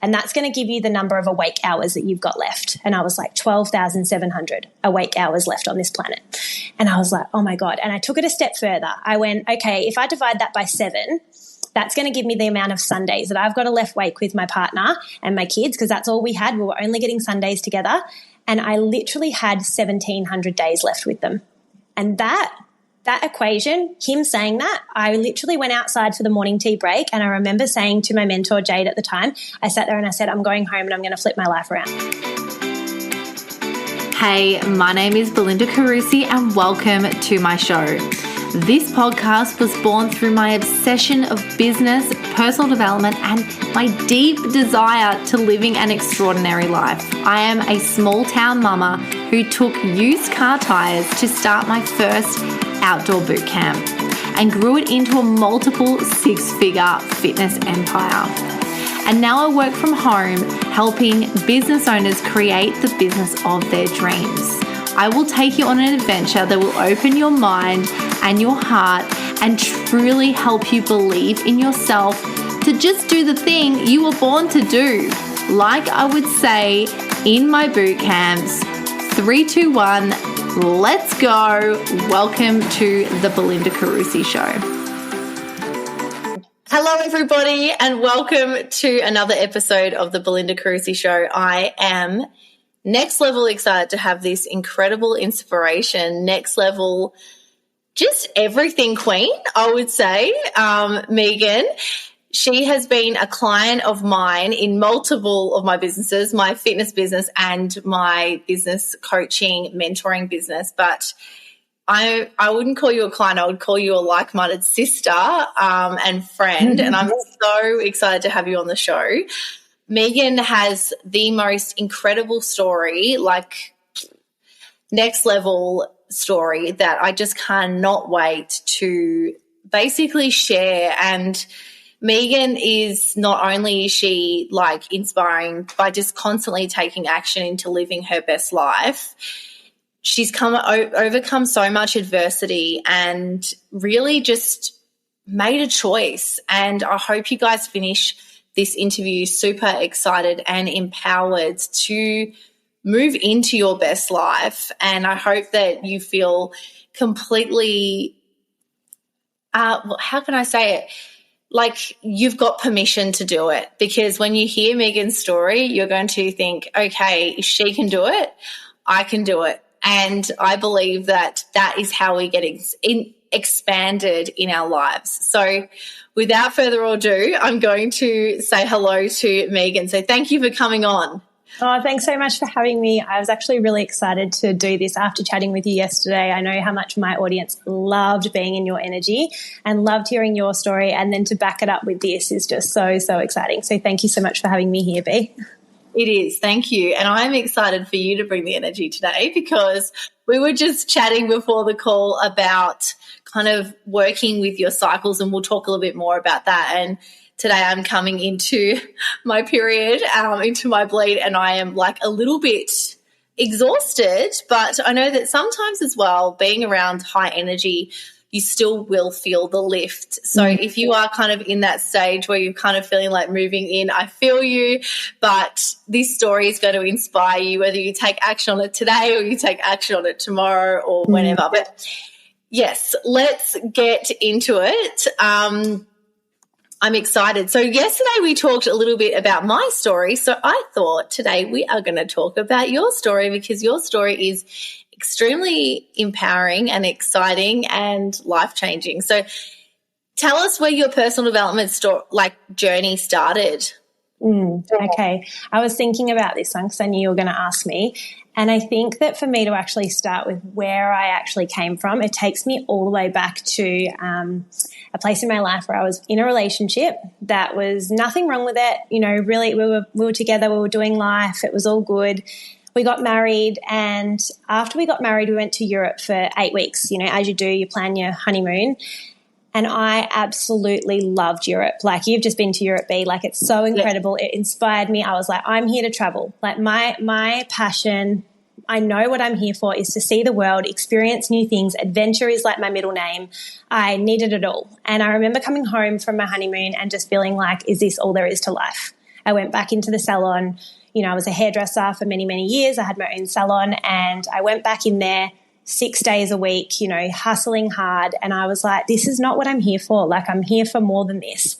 And that's going to give you the number of awake hours that you've got left. And I was like, 12,700 awake hours left on this planet. And I was like, oh my God. And I took it a step further. I went, okay, if I divide that by 7, that's going to give me the amount of Sundays that I've got to left awake with my partner and my kids, because that's all we had. We were only getting Sundays together. And I literally had 1,700 days left with them. And that equation, him saying that, I literally went outside for the morning tea break, and I remember saying to my mentor, Jade, at the time, I sat there and I said, I'm going home and I'm going to flip my life around. Hey, my name is Belinda Carusi and welcome to my show. This podcast was born through my obsession of business, personal development, and my deep desire to living an extraordinary life. I am a small town mama who took used car tires to start my first outdoor boot camp and grew it into a multiple 6-figure fitness empire. And now I work from home helping business owners create the business of their dreams. I will take you on an adventure that will open your mind and your heart and truly help you believe in yourself to just do the thing you were born to do. Like I would say in my boot camps, 3, 2, 1, let's go. Welcome to the Belinda Carusi Show. Hello, everybody, and welcome to another episode of the Belinda Carusi Show. I am next level excited to have this incredible inspiration, next level, just everything queen, I would say, Meagan. She has been a client of mine in multiple of my businesses, my fitness business and my business coaching, mentoring business. But I wouldn't call you a client. I would call you a like-minded sister and friend. And I'm so excited to have you on the show. Meagan has the most incredible story, like next level story, that I just cannot wait to basically share. And Meagan is not only is she like inspiring by just constantly taking action into living her best life, she's overcome so much adversity and really just made a choice. And I hope you guys finish this interview super excited and empowered to move into your best life. And I hope that you feel completely, how can I say it? Like you've got permission to do it, because when you hear Meagan's story, you're going to think, okay, if she can do it, I can do it. And I believe that that is how we get expanded in our lives. So without further ado, I'm going to say hello to Meagan. So thank you for coming on. Oh, thanks so much for having me. I was actually really excited to do this after chatting with you yesterday. I know how much my audience loved being in your energy and loved hearing your story, and then to back it up with this is just so, so exciting. So thank you so much for having me here, B. It is. Thank you. And I'm excited for you to bring the energy today, because we were just chatting before the call about kind of working with your cycles, and we'll talk a little bit more about that. And today I'm coming into my period, into my bleed, and I am like a little bit exhausted, but I know that sometimes as well, being around high energy, you still will feel the lift. So if you are kind of in that stage where you're kind of feeling like moving in, I feel you, but this story is going to inspire you, whether you take action on it today or you take action on it tomorrow or whenever. But yes, let's get into it. I'm excited. So yesterday we talked a little bit about my story. So I thought today we are going to talk about your story, because your story is extremely empowering and exciting and life-changing. So tell us where your personal development journey started. Okay. I was thinking about this one because I knew you were going to ask me. And I think that for me to actually start with where I actually came from, it takes me all the way back to a place in my life where I was in a relationship that was nothing wrong with it. You know, really we were together, we were doing life, it was all good. We got married, and after we got married, we went to Europe for 8 weeks. You know, as you do, you plan your honeymoon. And I absolutely loved Europe. Like, you've just been to Europe, B. Like, it's so incredible. Yeah. It inspired me. I was like, I'm here to travel. Like, my passion, I know what I'm here for is to see the world, experience new things. Adventure is like my middle name. I needed it all. And I remember coming home from my honeymoon and just feeling like, is this all there is to life? I went back into the salon. You know, I was a hairdresser for many, many years. I had my own salon, and I went back in there 6 days a week, you know, hustling hard. And I was like, this is not what I'm here for. Like, I'm here for more than this.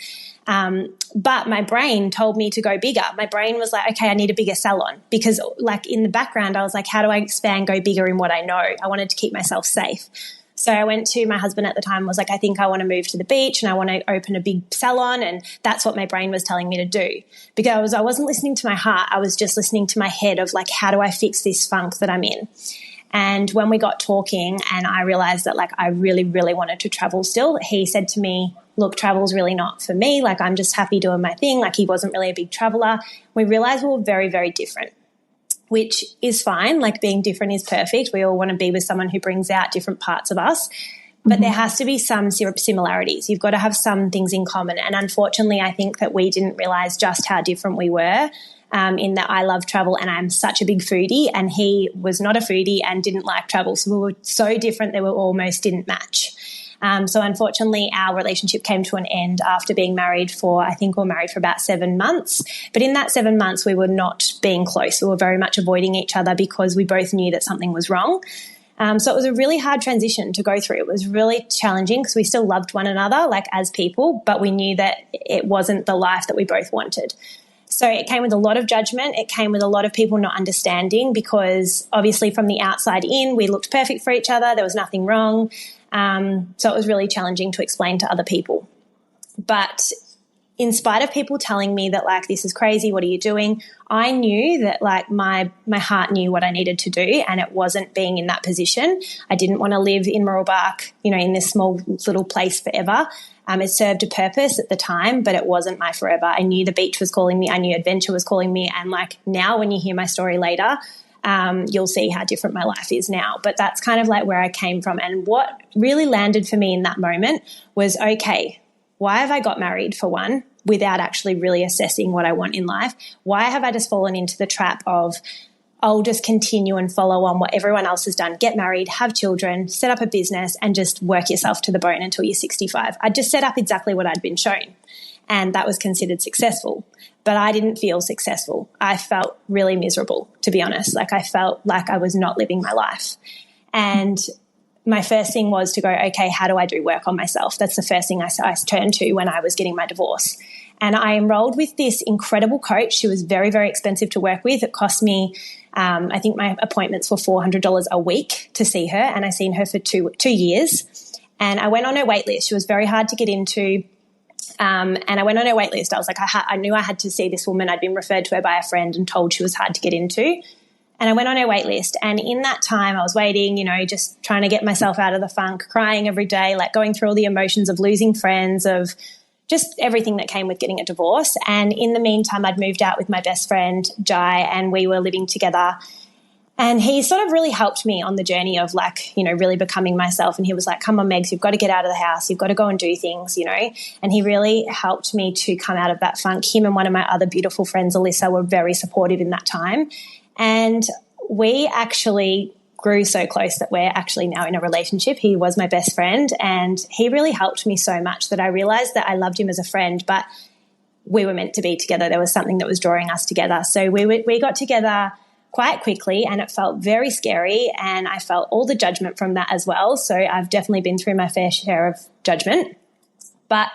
But my brain told me to go bigger. My brain was like, okay, I need a bigger salon, because like in the background, I was like, how do I expand, go bigger in what I know? I wanted to keep myself safe. So I went to my husband at the time, was like, I think I want to move to the beach and I want to open a big salon. And that's what my brain was telling me to do, because I wasn't listening to my heart. I was just listening to my head of like, how do I fix this funk that I'm in? And when we got talking and I realized that like I really, really wanted to travel still, he said to me, look, travel's really not for me. Like, I'm just happy doing my thing. Like, he wasn't really a big traveler. We realized we were very, very different, which is fine. Like, being different is perfect. We all want to be with someone who brings out different parts of us. But there has to be some similarities. You've got to have some things in common. And unfortunately, I think that we didn't realize just how different we were, in that I love travel and I'm such a big foodie, and he was not a foodie and didn't like travel. So we were so different that we almost didn't match. So unfortunately, our relationship came to an end after being married for, I think we were married for about 7 months. But in that 7 months, we were not being close. We were very much avoiding each other because we both knew that something was wrong. So it was a really hard transition to go through. It was really challenging because we still loved one another, like as people, but we knew that it wasn't the life that we both wanted. So it came with a lot of judgment. It came with a lot of people not understanding, because obviously from the outside in, we looked perfect for each other. There was nothing wrong. So it was really challenging to explain to other people. But in spite of people telling me that, like, this is crazy, what are you doing? I knew that, like, my heart knew what I needed to do, and it wasn't being in that position. I didn't want to live in Muralbark, you know, in this small little place forever. It served a purpose at the time, but it wasn't my forever. I knew the beach was calling me. I knew adventure was calling me. And, like, now when you hear my story later, you'll see how different my life is now. But that's kind of like where I came from. And what really landed for me in that moment was, okay, why have I got married, for one, without actually really assessing what I want in life? Why have I just fallen into the trap of, I'll just continue and follow on what everyone else has done, get married, have children, set up a business, and just work yourself to the bone until you're 65. I just set up exactly what I'd been shown, and that was considered successful. But I didn't feel successful. I felt really miserable, to be honest. Like, I felt like I was not living my life. And my first thing was to go, okay, how do I do work on myself? That's the first thing I turned to when I was getting my divorce. And I enrolled with this incredible coach. She was very, very expensive to work with. It cost me, I think my appointments were $400 a week to see her, and I seen her for two years. And I went on her wait list. She was very hard to get into. And I went on her wait list. I was like, I knew I had to see this woman. I'd been referred to her by a friend and told she was hard to get into. And I went on her wait list. And in that time I was waiting, you know, just trying to get myself out of the funk, crying every day, like going through all the emotions of losing friends, of just everything that came with getting a divorce. And in the meantime, I'd moved out with my best friend, Jai, and we were living together. And he sort of really helped me on the journey of, like, you know, really becoming myself. And he was like, come on, Megs, you've got to get out of the house. You've got to go and do things, you know. And he really helped me to come out of that funk. Him and one of my other beautiful friends, Alyssa, were very supportive in that time. And we actually grew so close that we're actually now in a relationship. He was my best friend, and he really helped me so much that I realized that I loved him as a friend, but we were meant to be together. There was something that was drawing us together. So we got together quite quickly, and it felt very scary, and I felt all the judgment from that as well. So I've definitely been through my fair share of judgment. But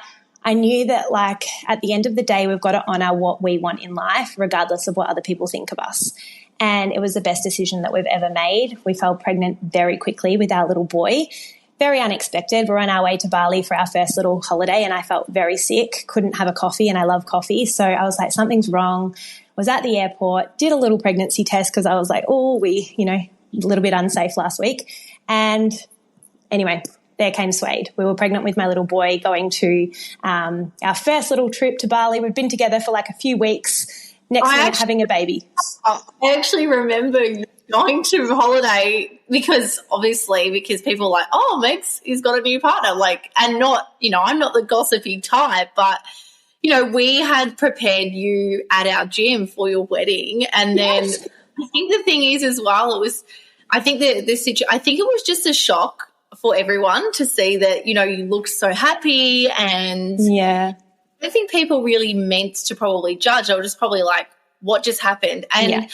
I knew that, like, at the end of the day, we've got to honour what we want in life, regardless of what other people think of us. And it was the best decision that we've ever made. We fell pregnant very quickly with our little boy. Very unexpected. We're on our way to Bali for our first little holiday, and I felt very sick, couldn't have a coffee, and I love coffee. So I was like, something's wrong. Was at the airport, did a little pregnancy test because I was like, a little bit unsafe last week. And anyway, there came Suede. We were pregnant with my little boy, going to our first little trip to Bali. We'd been together for like a few weeks. Next minute, having a baby. I actually remember going to holiday because people are like, oh, Megs, he's got a new partner. Like, and not, you know, I'm not the gossipy type, but, you know, we had prepared you at our gym for your wedding. And then I think the thing is as well, I think it was just a shock for everyone to see that, you know, you looked so happy and I think people really meant to probably judge. They were just probably like, what just happened? And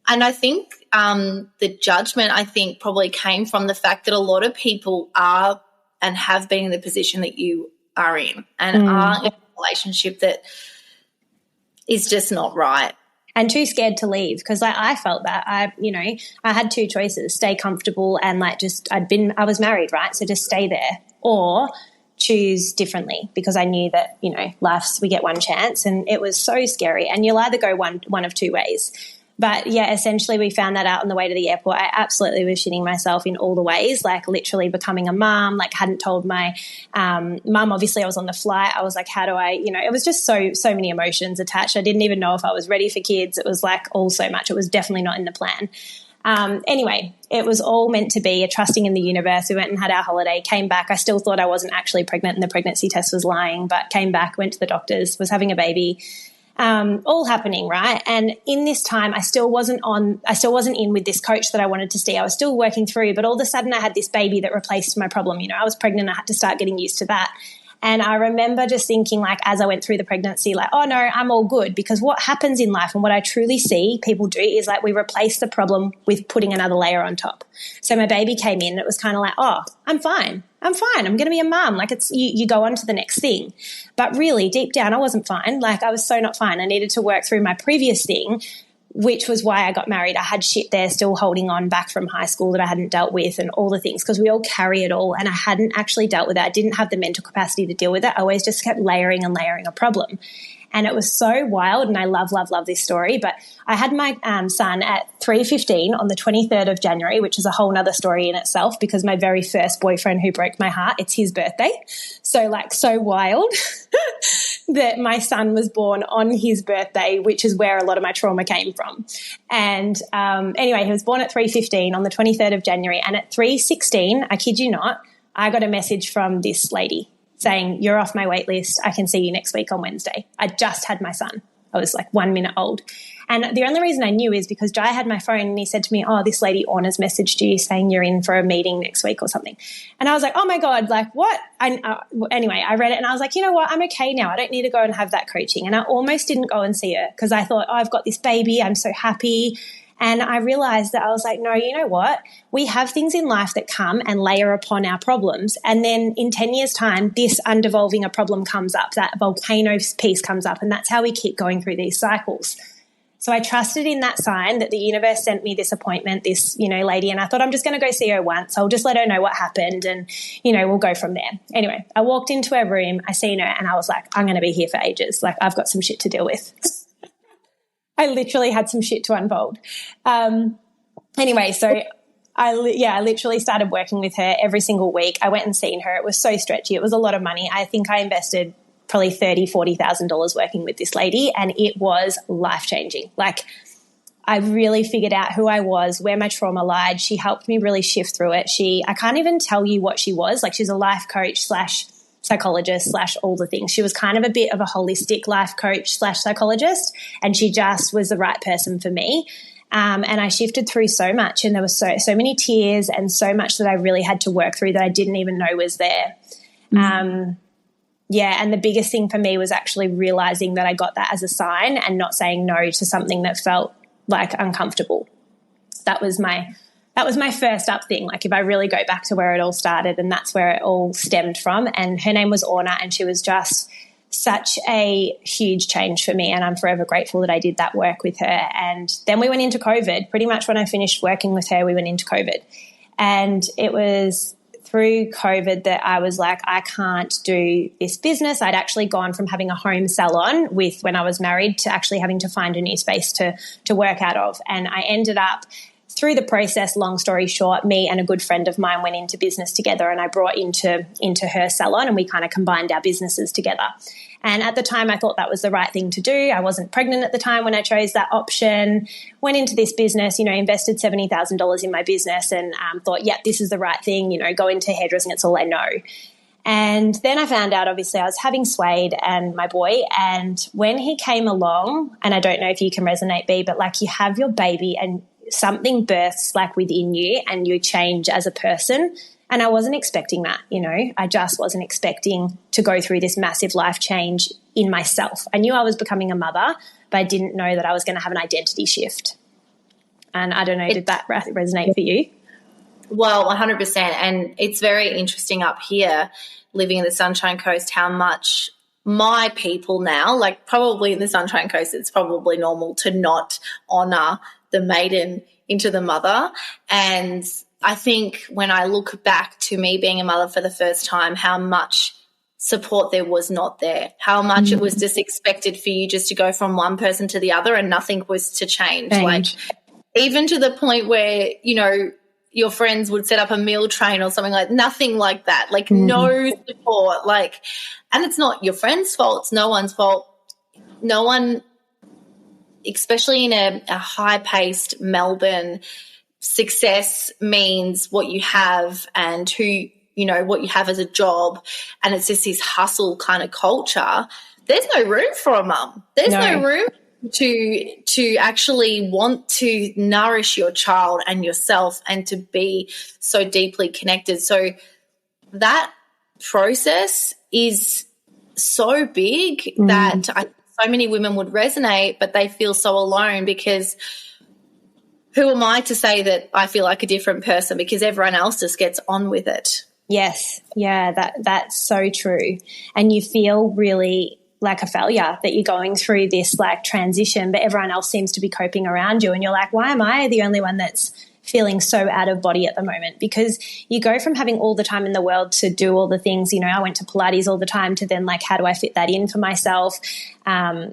I think the judgment, I think, probably came from the fact that a lot of people are and have been in the position that you are in and are in a relationship that is just not right. And too scared to leave, because I felt that I had two choices: stay comfortable and I was married, right? So just stay there, or choose differently, because I knew that, we get one chance, and it was so scary. And you'll either go one of two ways. But, yeah, essentially we found that out on the way to the airport. I absolutely was shitting myself in all the ways, like literally becoming a mum, like hadn't told my mum. Obviously I was on the flight. I was like, how do I, it was just so many emotions attached. I didn't even know if I was ready for kids. It was like all so much. It was definitely not in the plan. Anyway, it was all meant to be, a trusting in the universe. We went and had our holiday, came back. I still thought I wasn't actually pregnant and the pregnancy test was lying, but came back, went to the doctors, was having a baby. All happening, right? And in this time, I still wasn't in with this coach that I wanted to see. I was still working through, but all of a sudden I had this baby that replaced my problem. I was pregnant. I had to start getting used to that. And I remember just thinking, like, as I went through the pregnancy, like, oh no, I'm all good. Because what happens in life, and what I truly see people do, is like we replace the problem with putting another layer on top. So my baby came in and it was kind of like, oh, I'm fine. I'm going to be a mum. Like, it's you go on to the next thing. But really deep down, I wasn't fine. Like, I was so not fine. I needed to work through my previous thing, which was why I got married. I had shit there still holding on back from high school that I hadn't dealt with, and all the things, because we all carry it all, and I hadn't actually dealt with it. I didn't have the mental capacity to deal with it. I always just kept layering and layering a problem. And it was so wild, and I love this story. But I had my son at 3:15 on the 23rd of January, which is a whole nother story in itself, because my very first boyfriend who broke my heart, it's his birthday. So wild that my son was born on his birthday, which is where a lot of my trauma came from. And anyway, he was born at 3:15 on the 23rd of January. And at 3:16, I kid you not, I got a message from this lady saying, you're off my wait list. I can see you next week on Wednesday. I just had my son. I was like 1 minute old. And the only reason I knew is because Jai had my phone and he said to me, oh, this lady Orna's messaged you saying you're in for a meeting next week or something. And I was like, oh my God, like what? Anyway, I read it and I was like, you know what? I'm okay now. I don't need to go and have that coaching. And I almost didn't go and see her because I thought, oh, I've got this baby. I'm so happy. And I realized that I was like, no, you know what? We have things in life that come and layer upon our problems. And then in 10 years' time, this undevolving a problem comes up, that volcano piece comes up. And that's how we keep going through these cycles. So I trusted in that sign that the universe sent me this appointment, this, lady. And I thought, I'm just going to go see her once. I'll just let her know what happened and, we'll go from there. Anyway, I walked into her room, I seen her and I was like, I'm going to be here for ages. Like, I've got some shit to deal with. I literally had some shit to unfold. Anyway, so I literally started working with her every single week. I went and seen her. It was so stretchy. It was a lot of money. I think I invested probably $30,000, $40,000 working with this lady, and it was life-changing. Like, I really figured out who I was, where my trauma lied. She helped me really shift through it. I can't even tell you what she was. Like, she's a life coach / psychologist / all the things. She was kind of a bit of a holistic life coach / psychologist, and she just was the right person for me. And I shifted through so much, and there was so many tears and so much that I really had to work through that I didn't even know was there. And the biggest thing for me was actually realizing that I got that as a sign and not saying no to something that felt like uncomfortable. That was my first up thing. Like, if I really go back to where it all started, and that's where it all stemmed from. And her name was Orna, and she was just such a huge change for me. And I'm forever grateful that I did that work with her. And then we went into COVID. Pretty much when I finished working with her, we went into COVID. And it was through COVID that I was like, I can't do this business. I'd actually gone from having a home salon when I was married to actually having to find a new space to work out of. And I ended up, through the process, long story short, me and a good friend of mine went into business together, and I brought into her salon, and we kind of combined our businesses together. And at the time, I thought that was the right thing to do. I wasn't pregnant at the time when I chose that option. Went into this business, invested $70,000 in my business, and thought, yeah, this is the right thing. Go into hairdressing. It's all I know. And then I found out, obviously, I was having Swade and my boy. And when he came along, and I don't know if you can resonate, B, but like, you have your baby and something births like within you and you change as a person. And I wasn't expecting that, I just wasn't expecting to go through this massive life change in myself. I knew I was becoming a mother, but I didn't know that I was going to have an identity shift. And I don't know, did that resonate for you? Well, 100%. And it's very interesting up here, living in the Sunshine Coast, how much my people now, like probably in the Sunshine Coast, it's probably normal to not honour the maiden into the mother. And I think when I look back to me being a mother for the first time, how much support there was not there, how much it was just expected for you just to go from one person to the other and nothing was to change. Like even to the point where, you know, your friends would set up a meal train or something, like nothing like that, like no support, like, and it's not your friend's fault, it's no one's fault. No one, especially in a high-paced Melbourne, success means what you have and who, you know, what you have as a job, and it's just this hustle kind of culture. There's no room for a mum. There's no room to actually want to nourish your child and yourself and to be so deeply connected. So that process is so big that so many women would resonate, but they feel so alone because who am I to say that I feel like a different person, because everyone else just gets on with it. Yes. Yeah, that's so true. And you feel really like a failure that you're going through this like transition, but everyone else seems to be coping around you. And you're like, why am I the only one that's feeling so out of body at the moment? Because you go from having all the time in the world to do all the things, you know, I went to Pilates all the time, to then like, how do I fit that in for myself?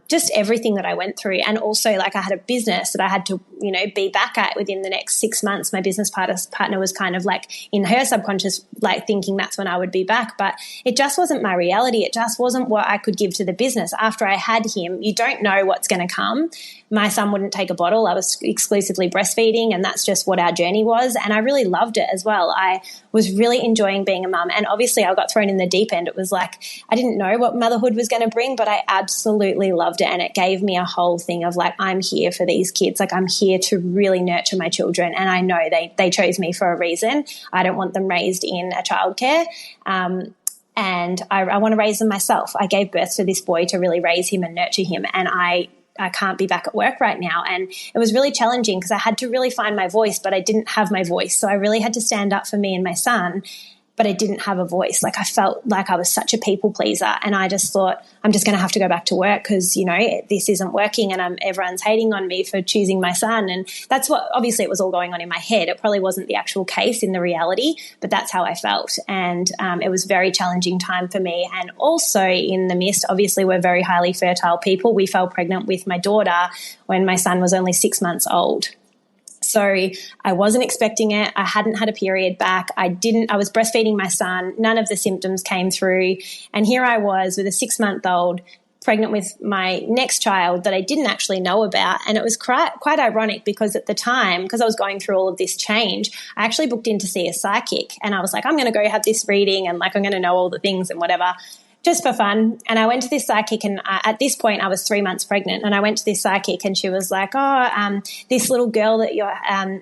Just everything that I went through. And also like I had a business that I had to, you know, be back at within the next 6 months. My business partner was kind of like in her subconscious, like thinking that's when I would be back, but it just wasn't my reality. It just wasn't what I could give to the business. After I had him, you don't know what's going to come. My son wouldn't take a bottle. I was exclusively breastfeeding, and that's just what our journey was. And I really loved it as well. I was really enjoying being a mum. And obviously I got thrown in the deep end. It was like I didn't know what motherhood was going to bring, but I absolutely loved it. And it gave me a whole thing of like, I'm here for these kids. Like I'm here to really nurture my children. And I know they chose me for a reason. I don't want them raised in a childcare. And I want to raise them myself. I gave birth to this boy to really raise him and nurture him. And I can't be back at work right now. And it was really challenging because I had to really find my voice, but I didn't have my voice. So I really had to stand up for me and my son, but I didn't have a voice. Like I felt like I was such a people pleaser, and I just thought I'm just going to have to go back to work because, you know, this isn't working and everyone's hating on me for choosing my son. And that's what, obviously it was all going on in my head. It probably wasn't the actual case in the reality, but that's how I felt. And it was a very challenging time for me. And also in the midst, obviously we're very highly fertile people. We fell pregnant with my daughter when my son was only 6 months old. So I wasn't expecting it. I hadn't had a period back. I was breastfeeding my son. None of the symptoms came through. And here I was with a 6-month-old pregnant with my next child that I didn't actually know about. And it was quite ironic because at the time, because I was going through all of this change, I actually booked in to see a psychic. And I was like, I'm going to go have this reading and like I'm going to know all the things and whatever, just for fun. And I went to this psychic, and at this point I was 3 months pregnant, and I went to this psychic and she was like, this little girl that you're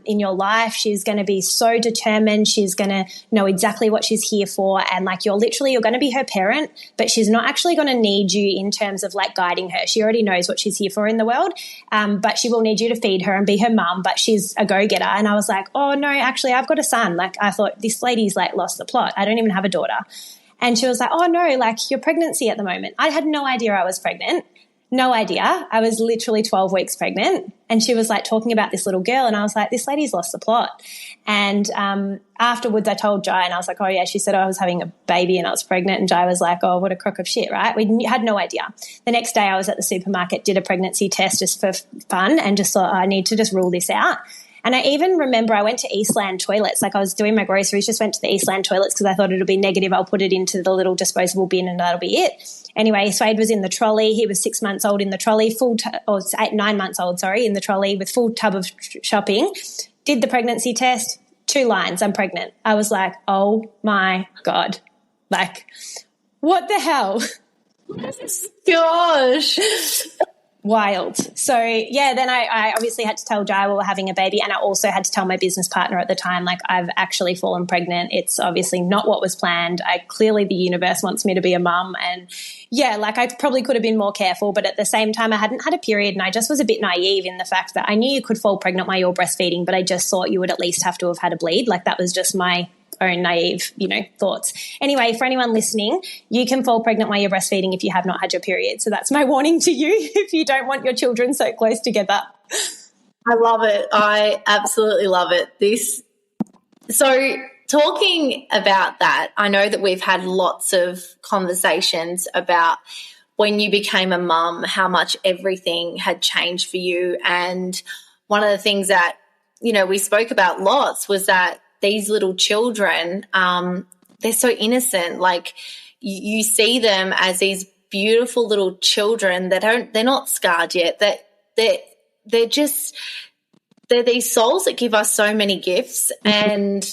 in your life, she's going to be so determined. She's going to know exactly what she's here for. And like, you're going to be her parent, but she's not actually going to need you in terms of like guiding her. She already knows what she's here for in the world. But she will need you to feed her and be her mum, but she's a go-getter. And I was like, oh no, actually I've got a son. Like I thought this lady's like lost the plot. I don't even have a daughter. And she was like, oh, no, like your pregnancy at the moment. I had no idea I was pregnant. No idea. I was literally 12 weeks pregnant. And she was like talking about this little girl. And I was like, this lady's lost the plot. And afterwards I told Jai, and I was like, oh, yeah, she said I was having a baby and I was pregnant. And Jai was like, oh, what a crock of shit, right? We had no idea. The next day I was at the supermarket, did a pregnancy test just for fun, and just thought, I need to just rule this out. And I even remember I went to Eastland toilets. Like I was doing my groceries, just went to the Eastland toilets because I thought it'll be negative. I'll put it into the little disposable bin and that'll be it. Anyway, Swade was in the trolley. He was 6 months old in the trolley, 9 months old, in the trolley with full tub of shopping. Did the pregnancy test, 2 lines, I'm pregnant. I was like, oh my God. Like, what the hell? Gosh. Wild. So yeah, then I obviously had to tell Jai we were having a baby, and I also had to tell my business partner at the time, like, I've actually fallen pregnant. It's obviously not what was planned. Clearly the universe wants me to be a mum, and yeah, like, I probably could have been more careful, but at the same time I hadn't had a period, and I just was a bit naive in the fact that I knew you could fall pregnant while you're breastfeeding, but I just thought you would at least have to have had a bleed. Like, that was just my own naive, thoughts. Anyway, for anyone listening, you can fall pregnant while you're breastfeeding if you have not had your period. So that's my warning to you if you don't want your children so close together. I love it. I absolutely love it. So talking about that, I know that we've had lots of conversations about when you became a mum, how much everything had changed for you. And one of the things that, we spoke about lots was that these little children, they're so innocent. Like, you see them as these beautiful little children that they're not scarred yet. They're these souls that give us so many gifts, and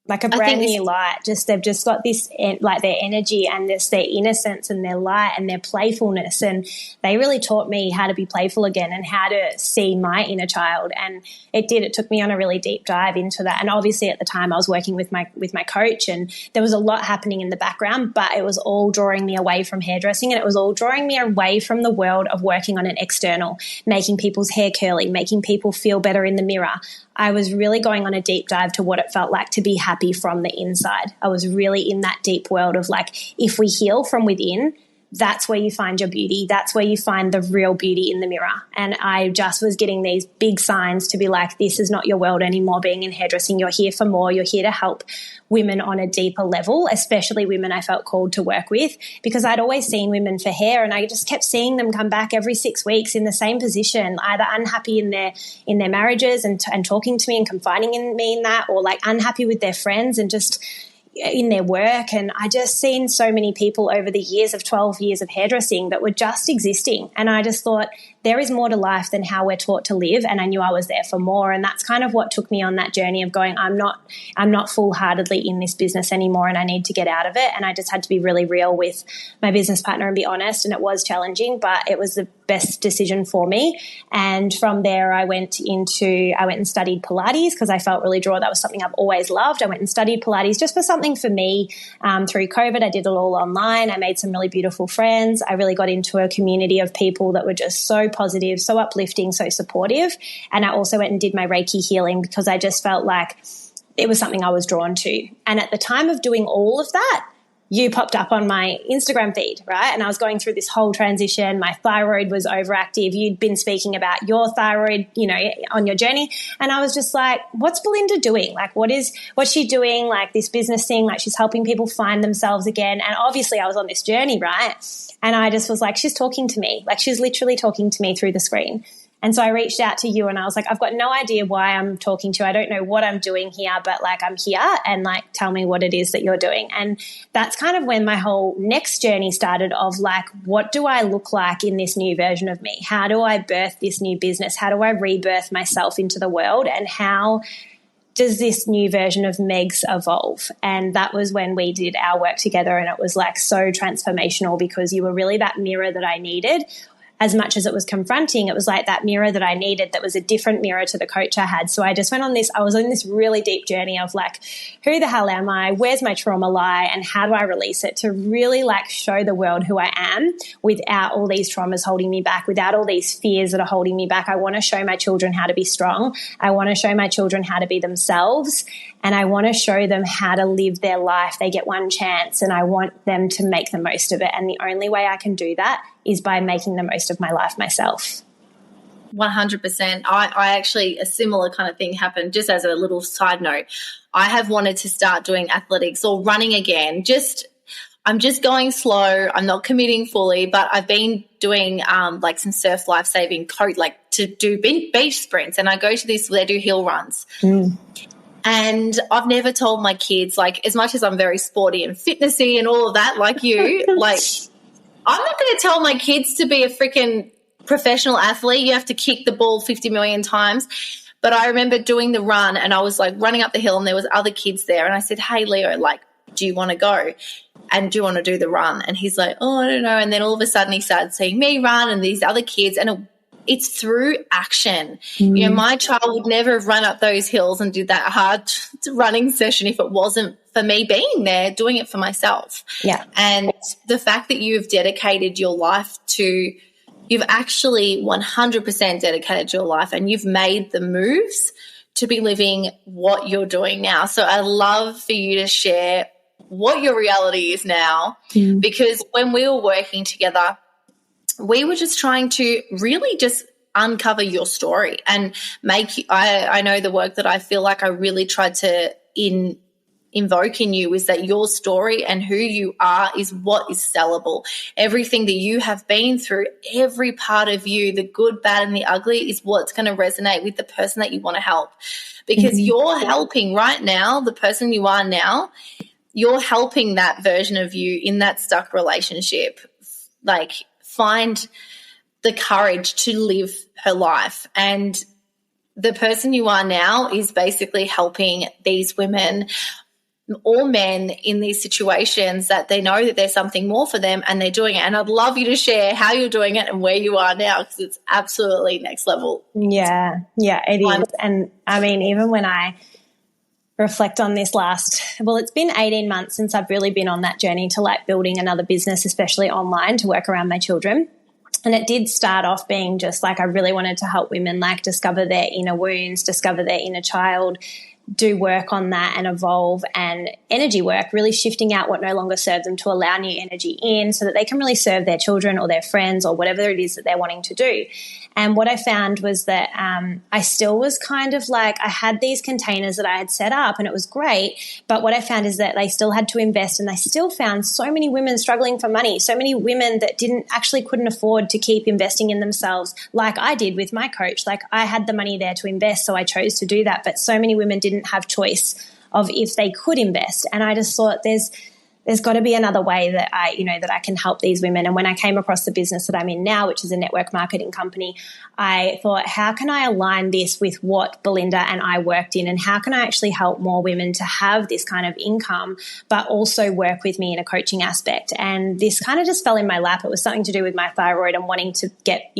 like a brand new light. They've just got this, like, their energy and their innocence and their light and their playfulness. And they really taught me how to be playful again and how to see my inner child. And it took me on a really deep dive into that. And obviously at the time I was working with my coach, and there was a lot happening in the background, but it was all drawing me away from hairdressing, and it was all drawing me away from the world of working on an external, making people's hair curly, making people feel better in the mirror. I was really going on a deep dive to what it felt like to be happy from the inside. I was really in that deep world of, like, if we heal from within, that's where you find your beauty. That's where you find the real beauty in the mirror. And I just was getting these big signs to be like, this is not your world anymore, being in hairdressing. You're here for more. You're here to help women on a deeper level, especially women I felt called to work with, because I'd always seen women for hair, and I just kept seeing them come back every 6 weeks in the same position, either unhappy in their marriages and talking to me and confiding in me in that, or like unhappy with their friends and just in their work. And I just seen so many people over the years of 12 years of hairdressing that were just existing. And I just thought, there is more to life than how we're taught to live. And I knew I was there for more. And that's kind of what took me on that journey of going, I'm not full-heartedly in this business anymore, and I need to get out of it. And I just had to be really real with my business partner and be honest. And it was challenging, but it was the best decision for me. And from there, I went and studied Pilates, because I felt really drawn. That was something I've always loved. I went and studied Pilates just for something for me. Through COVID, I did it all online. I made some really beautiful friends. I really got into a community of people that were just so positive, so uplifting, so supportive. And I also went and did my Reiki healing, because I just felt like it was something I was drawn to. And at the time of doing all of that, you popped up on my Instagram feed, right? And I was going through this whole transition. My thyroid was overactive. You'd been speaking about your thyroid, on your journey. And I was just like, what's Belinda doing? Like, what's she doing? Like, this business thing, like, she's helping people find themselves again. And obviously I was on this journey, right? And I just was like, she's talking to me. Like, she's literally talking to me through the screen. And so I reached out to you, and I was like, I've got no idea why I'm talking to you. I don't know what I'm doing here, but like, I'm here, and like, tell me what it is that you're doing. And that's kind of when my whole next journey started of like, what do I look like in this new version of me? How do I birth this new business? How do I rebirth myself into the world? And how does this new version of Megs evolve? And that was when we did our work together, and it was like so transformational, because you were really that mirror that I needed. As much as it was confronting, it was like that mirror that I needed, that was a different mirror to the coach I had. So I just went on this, I was on this really deep journey of like, who the hell am I? Where's my trauma lie? And how do I release it to really like show the world who I am without all these traumas holding me back, without all these fears that are holding me back. I want to show my children how to be strong. I want to show my children how to be themselves. And I want to show them how to live their life. They get one chance, and I want them to make the most of it. And the only way I can do that is by making the most of my life myself. 100%. I actually, a similar kind of thing happened. Just as a little side note, I have wanted to start doing athletics or running again. I'm just going slow. I'm not committing fully, but I've been doing like some surf life-saving coach, like to do beach sprints. And I go to they do hill runs. And I've never told my kids, like, as much as I'm very sporty and fitnessy and all of that, like you, like, I'm not going to tell my kids to be a freaking professional athlete. You have to kick the ball 50 million times. But I remember doing the run, and I was like running up the hill, and there was other kids there. And I said, hey, Leo, like, do you want to go? And do you want to do the run? And he's like, oh, I don't know. And then all of a sudden he started seeing me run and these other kids, and it's through action. You know, my child would never have run up those hills and did that hard running session if it wasn't for me being there, doing it for myself. Yeah. And the fact that you've dedicated your life to, you've actually 100% dedicated your life, and you've made the moves to be living what you're doing now. So I'd love for you to share what your reality is now, because when we were working together, we were just trying to really just uncover your story and make you, I know the work that I feel like I really tried to invoke in you is that your story and who you are is what is sellable. Everything that you have been through, every part of you, the good, bad, and the ugly, is what's going to resonate with the person that you want to help. Because you're helping right now, the person you are now, you're helping that version of you in that stuck relationship, like, find the courage to live her life. And the person you are now is basically helping these women or men in these situations that they know that there's something more for them and they're doing it. And I'd love you to share how you're doing it and where you are now, because it's absolutely next level. Yeah, it is. And I mean, even when I reflect on this it's been 18 months since I've really been on that journey to like building another business, especially online, to work around my children. And it did start off being just like I really wanted to help women like discover their inner wounds, discover their inner child, do work on that and evolve, and energy work, really shifting out what no longer serves them to allow new energy in so that they can really serve their children or their friends or whatever it is that they're wanting to do. And what I found was that I still was kind of like, I had these containers that I had set up and it was great, but what I found is that they still had to invest, and they still found so many women struggling for money, so many women that couldn't afford to keep investing in themselves like I did with my coach. Like, I had the money there to invest, so I chose to do that, but so many women didn't have choice of if they could invest. And I just thought there's got to be another way that I can help these women. And when I came across the business that I'm in now, which is a network marketing company, I thought, how can I align this with what Belinda and I worked in, and how can I actually help more women to have this kind of income, but also work with me in a coaching aspect? And this kind of just fell in my lap. It was something to do with my thyroid and wanting to get,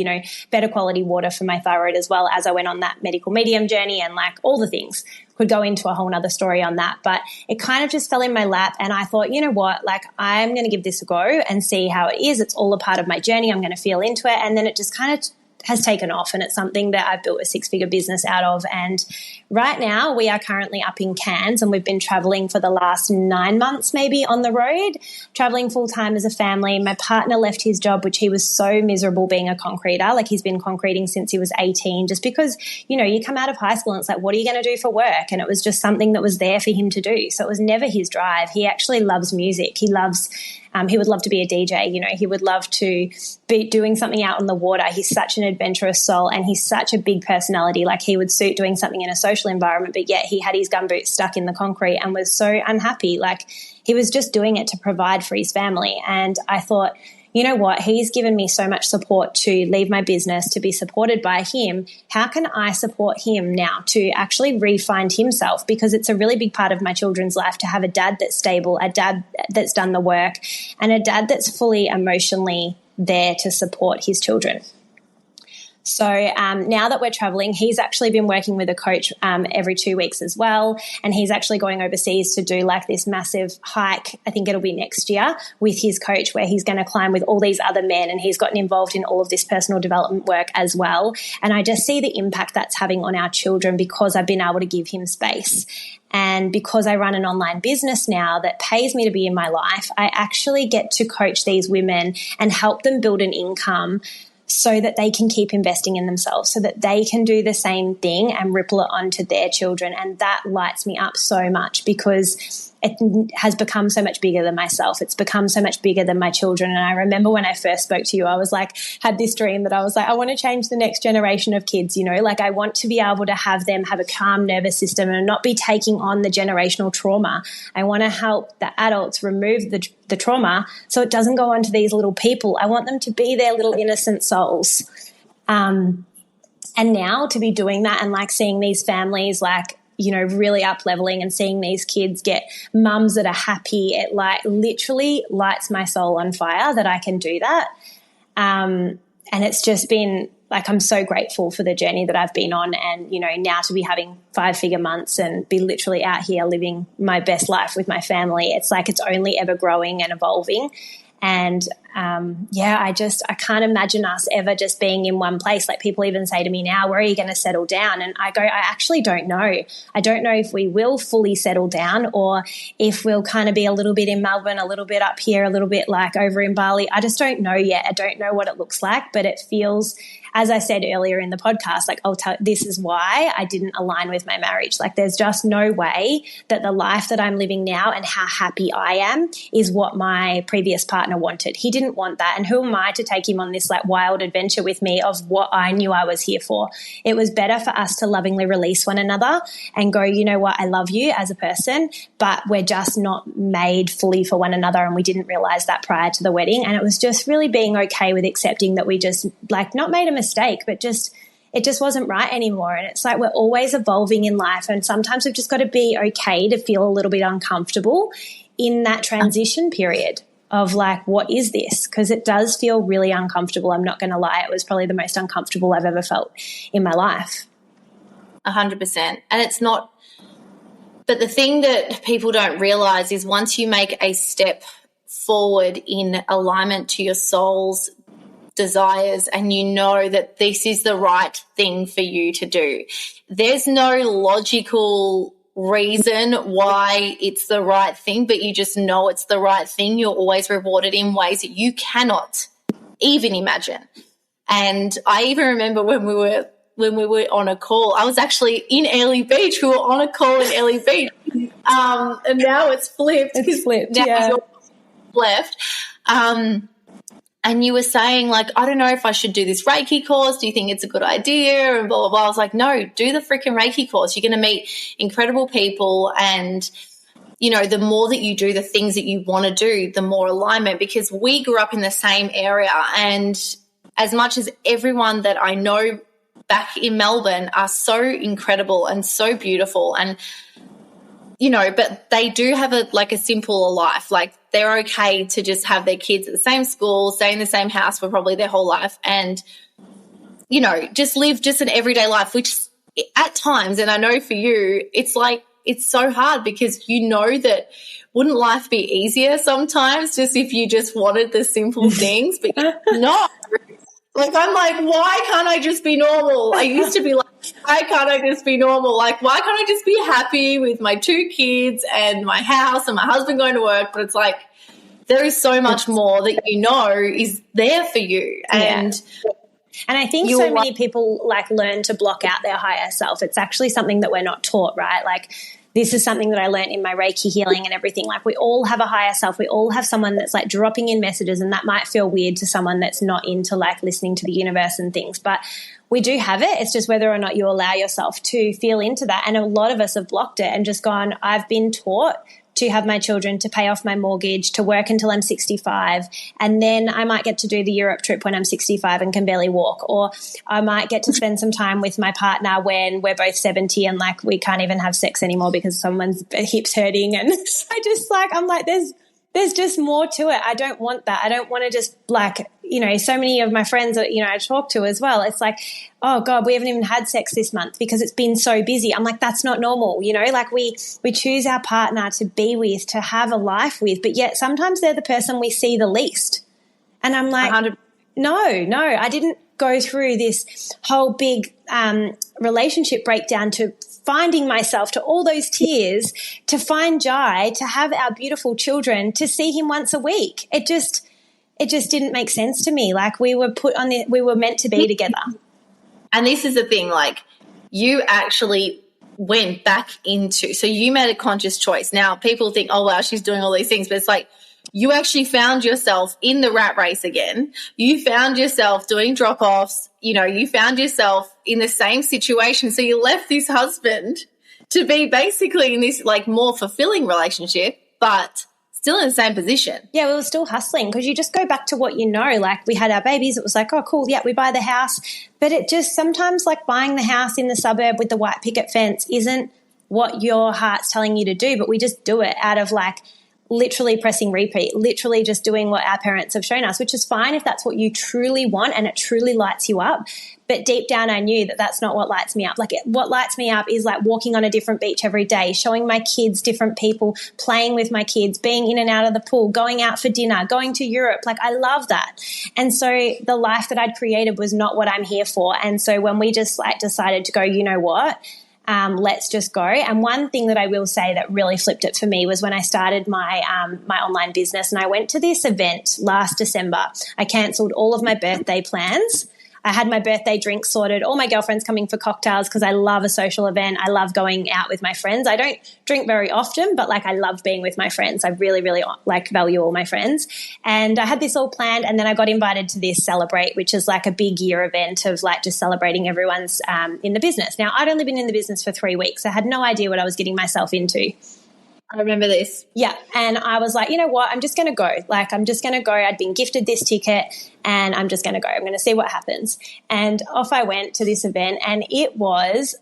better quality water for my thyroid, as well as I went on that medical medium journey, and like all the things. Could go into a whole nother story on that, but it kind of just fell in my lap, and I thought, you know what, like, I'm going to give this a go and see how it is. It's all a part of my journey. I'm going to feel into it. And then it just kind of has taken off, and it's something that I've built a 6-figure business out of. And right now we are currently up in Cairns, and we've been traveling for the last 9 months maybe on the road, traveling full time as a family. My partner left his job, which he was so miserable being a concreter. Like, he's been concreting since he was 18, just because, you come out of high school and it's like, what are you going to do for work? And it was just something that was there for him to do. So it was never his drive. He actually loves music. He would love to be a DJ. He would love to be doing something out on the water. He's such an adventurous soul, and he's such a big personality. Like, he would suit doing something in a social environment, but yet he had his gumboots stuck in the concrete and was so unhappy. Like, he was just doing it to provide for his family. And I thought, you know what, he's given me so much support to leave my business, to be supported by him. How can I support him now to actually re-find himself? Because it's a really big part of my children's life to have a dad that's stable, a dad that's done the work, and a dad that's fully emotionally there to support his children. So now that we're traveling, he's actually been working with a coach every 2 weeks as well, and he's actually going overseas to do like this massive hike. I think it'll be next year with his coach, where he's going to climb with all these other men, and he's gotten involved in all of this personal development work as well. And I just see the impact that's having on our children because I've been able to give him space. And because I run an online business now that pays me to be in my life, I actually get to coach these women and help them build an income so that they can keep investing in themselves, so that they can do the same thing and ripple it onto their children. And that lights me up so much, because it has become so much bigger than myself. It's become so much bigger than my children. And I remember when I first spoke to you, I was like, had this dream that I was like, I want to change the next generation of kids, like I want to be able to have them have a calm nervous system and not be taking on the generational trauma. I want to help the adults remove the trauma so it doesn't go on to these little people. I want them to be their little innocent souls. And now to be doing that and like seeing these families like really up leveling and seeing these kids get mums that are happy. It like literally lights my soul on fire that I can do that. And it's just been like, I'm so grateful for the journey that I've been on, and, now to be having 5-figure months and be literally out here living my best life with my family. It's like, it's only ever growing and evolving. And I can't imagine us ever just being in one place. Like, people even say to me now, where are you going to settle down? And I go, I actually don't know. I don't know if we will fully settle down, or if we'll kind of be a little bit in Melbourne, a little bit up here, a little bit like over in Bali. I just don't know yet. I don't know what it looks like, but it feels, as I said earlier in the podcast, like, this is why I didn't align with my marriage. Like, there's just no way that the life that I'm living now and how happy I am is what my previous partner wanted. He didn't want that. And who am I to take him on this like wild adventure with me of what I knew I was here for? It was better for us to lovingly release one another and go, you know what, I love you as a person, but we're just not made fully for one another. And we didn't realize that prior to the wedding. And it was just really being okay with accepting that we just like not made a mistake, but it just wasn't right anymore. And it's like, we're always evolving in life, and sometimes we've just got to be okay to feel a little bit uncomfortable in that transition period of like, what is this? Because it does feel really uncomfortable. I'm not going to lie. It was probably the most uncomfortable I've ever felt in my life. 100%. And it's not, but the thing that people don't realize is once you make a step forward in alignment to your soul's desires, and you know that this is the right thing for you to do, there's no logical reason why it's the right thing, but you just know it's the right thing. You're always rewarded in ways that you cannot even imagine. And I even remember when we were on a call, I was actually in Airlie Beach. We were on a call in Airlie Beach, and now it's flipped. It's flipped, now yeah. You're left. And you were saying, like, I don't know if I should do this Reiki course. Do you think it's a good idea? And blah, blah, blah. I was like, no, do the freaking Reiki course. You're going to meet incredible people. And, the more that you do the things that you want to do, the more alignment, because we grew up in the same area. And as much as everyone that I know back in Melbourne are so incredible and so beautiful, and but they do have a simpler life. Like, they're okay to just have their kids at the same school, stay in the same house for probably their whole life, and, just live just an everyday life, which at times, and I know for you, it's like, it's so hard because that wouldn't life be easier sometimes just if you just wanted the simple things, but no. Like, I'm like, why can't I just be normal? I used to be like, why can't I just be normal? Like, why can't I just be happy with my 2 kids and my house and my husband going to work? But it's like, there is so much more that is there for you. And I think so many people like learn to block out their higher self. It's actually something that we're not taught, right? Like, this is something that I learned in my Reiki healing and everything. Like, we all have a higher self. We all have someone that's like dropping in messages, and that might feel weird to someone that's not into like listening to the universe and things, but we do have it. It's just whether or not you allow yourself to feel into that. And a lot of us have blocked it and just gone, I've been taught to have my children, to pay off my mortgage, to work until I'm 65, and then I might get to do the Europe trip when I'm 65 and can barely walk, or I might get to spend some time with my partner when we're both 70 and like we can't even have sex anymore because someone's hips hurting. And I'm like, there's just more to it. I don't want that. I don't want to just like, so many of my friends that, I talk to as well, it's like, oh God, we haven't even had sex this month because it's been so busy. I'm like, that's not normal. Like we choose our partner to be with, to have a life with, but yet sometimes they're the person we see the least. And I'm like, 100. No, I didn't go through this whole big relationship breakdown to finding myself, to all those tears, to find Jai, to have our beautiful children, to see him once a week. It just didn't make sense to me. Like, we were we were meant to be together. And this is the thing, like, you actually went back into, so you made a conscious choice. Now, people think, oh, wow, she's doing all these things, but it's like, you actually found yourself in the rat race again. You found yourself doing drop-offs. You found yourself in the same situation. So you left this husband to be basically in this like more fulfilling relationship, but still in the same position. Yeah, we were still hustling because you just go back to what you know. Like, we had our babies. It was like, oh, cool, yeah, we buy the house. But it just sometimes like buying the house in the suburb with the white picket fence isn't what your heart's telling you to do, but we just do it out of like literally pressing repeat, literally just doing what our parents have shown us, which is fine if that's what you truly want and it truly lights you up. But deep down, I knew that that's not what lights me up. Like what lights me up is like walking on a different beach every day, showing my kids different people, playing with my kids, being in and out of the pool, going out for dinner, going to Europe. Like I love that. And so the life that I'd created was not what I'm here for. And so when we just like decided to go, you know what? Let's just go. And one thing that I will say that really flipped it for me was when I started my my online business, and I went to this event last December. I cancelled all of my birthday plans. I had my birthday drink sorted, all my girlfriends coming for cocktails because I love a social event. I love going out with my friends. I don't drink very often, but like I love being with my friends. I really, really like value all my friends. And I had this all planned, and then I got invited to this Celebrate, which is like a big year event of like just celebrating everyone's in the business. Now, I'd only been in the business for 3 weeks. I had no idea what I was getting myself into. I remember this. Yeah. And I was like, you know what? I'm just going to go. Like, I'm just going to go. I'd been gifted this ticket and I'm just going to go. I'm going to see what happens. And off I went to this event, and it was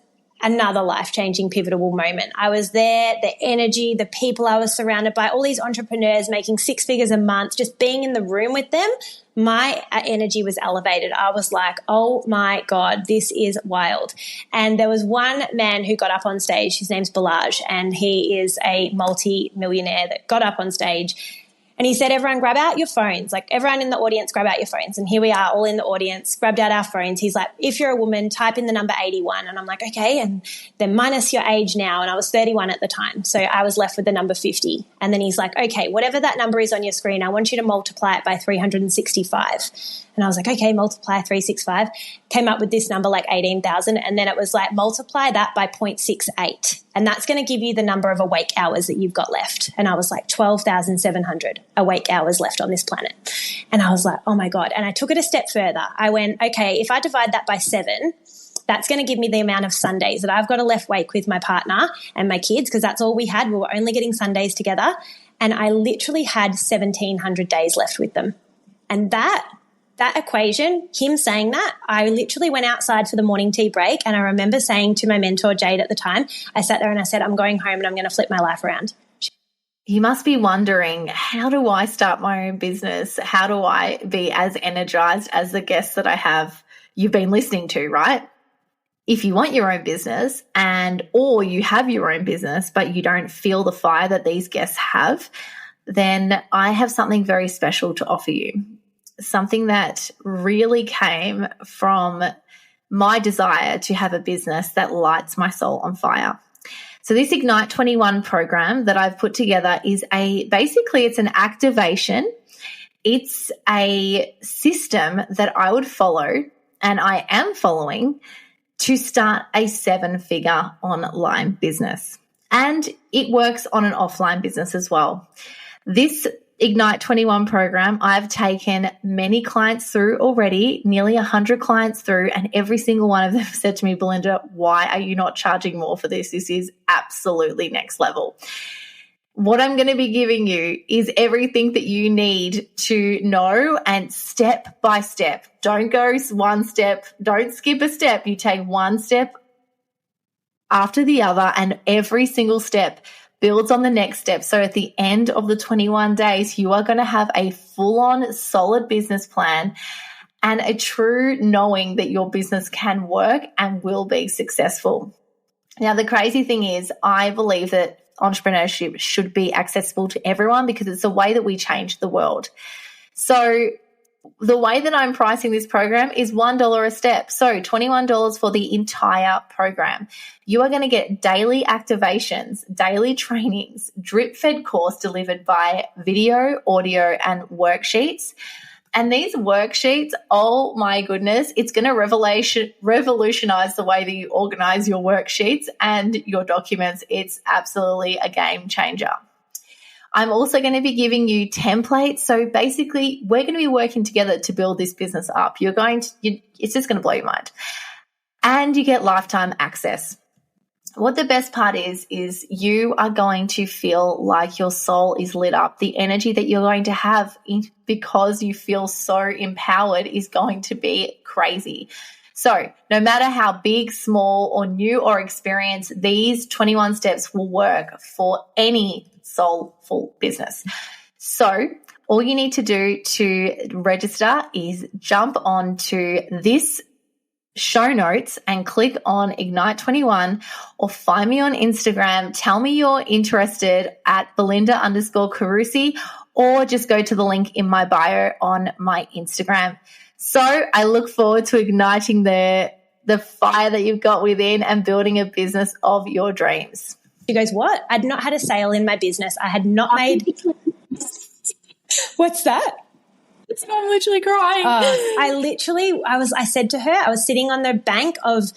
another life-changing pivotal moment. I was there, the energy, the people I was surrounded by, all these entrepreneurs making 6 figures a month, just being in the room with them, my energy was elevated. I was like, oh my God, this is wild. And there was one man who got up on stage. His name's Balaj, and he is a multi-millionaire that got up on stage. And he said, everyone grab out your phones. Like everyone in the audience, grab out your phones. And here we are all in the audience, grabbed out our phones. He's like, if you're a woman, type in the number 81. And I'm like, okay. And then minus your age now. And I was 31 at the time. So I was left with the number 50. And then he's like, okay, whatever that number is on your screen, I want you to multiply it by 365. And I was like, okay, multiply 365. Came up with this number, like 18,000. And then it was like, multiply that by 0.68. And that's going to give you the number of awake hours that you've got left. And I was like, 12,700 awake hours left on this planet. And I was like, oh my God. And I took it a step further. I went, okay, if I divide that by 7, that's going to give me the amount of Sundays that I've got to left awake with my partner and my kids, because that's all we had. We were only getting Sundays together. And I literally had 1,700 days left with them. And that equation, him saying that, I literally went outside for the morning tea break, and I remember saying to my mentor, Jade, at the time, I sat there and I said, I'm going home and I'm going to flip my life around. You must be wondering, how do I start my own business? How do I be as energized as the guests that I have you've been listening to, right? If you want your own business or you have your own business, but you don't feel the fire that these guests have, then I have something very special to offer you. Something that really came from my desire to have a business that lights my soul on fire. So this Ignite 21 program that I've put together is it's an activation. It's a system that I would follow, and I am following, to start a 7-figure online business. And it works on an offline business as well. This Ignite 21 program, I've taken many clients through already, nearly 100 clients through, and every single one of them said to me, Belinda, why are you not charging more for this? This is absolutely next level. What I'm going to be giving you is everything that you need to know, and step by step. Don't go one step, don't skip a step. You take one step after the other, and every single step builds on the next step. So at the end of the 21 days, you are going to have a full-on solid business plan and a true knowing that your business can work and will be successful. Now, the crazy thing is, I believe that entrepreneurship should be accessible to everyone because it's a way that we change the world. So the way that I'm pricing this program is $1 a step. So $21 for the entire program. You are going to get daily activations, daily trainings, drip-fed course delivered by video, audio, and worksheets. And these worksheets, oh my goodness, it's going to revolutionize the way that you organize your worksheets and your documents. It's absolutely a game changer. I'm also going to be giving you templates. So basically, we're going to be working together to build this business up. It's just going to blow your mind. And you get lifetime access. What the best part is you are going to feel like your soul is lit up. The energy that you're going to have because you feel so empowered is going to be crazy. So no matter how big, small, or new or experienced, these 21 steps will work for any soulful business. So all you need to do to register is jump onto this show notes and click on Ignite 21, or find me on Instagram. Tell me you're interested at Belinda_Carusi, or just go to the link in my bio on my Instagram. So I look forward to igniting the fire that you've got within and building a business of your dreams. She goes, what? I'd not had a sale in my business. I had not made... What's that? I'm literally crying. I said to her, I was sitting on the bank of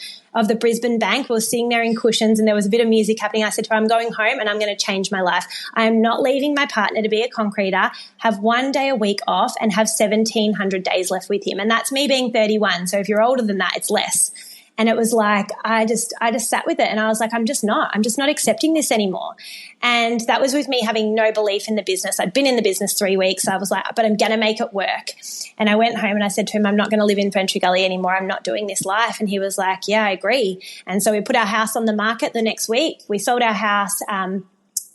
the Brisbane bank. We were sitting there in cushions and there was a bit of music happening. I said to her, I'm going home and I'm going to change my life. I am not leaving my partner to be a concreter, have 1 day a week off and have 1,700 days left with him. And that's me being 31. So if you're older than that, it's less. And it was like, I just sat with it and I was like, I'm just not accepting this anymore. And that was with me having no belief in the business. I'd been in the business 3 weeks. So I was like, but I'm going to make it work. And I went home and I said to him, I'm not going to live in Ferntree Gully anymore. I'm not doing this life. And he was like, yeah, I agree. And so we put our house on the market the next week. We sold our house,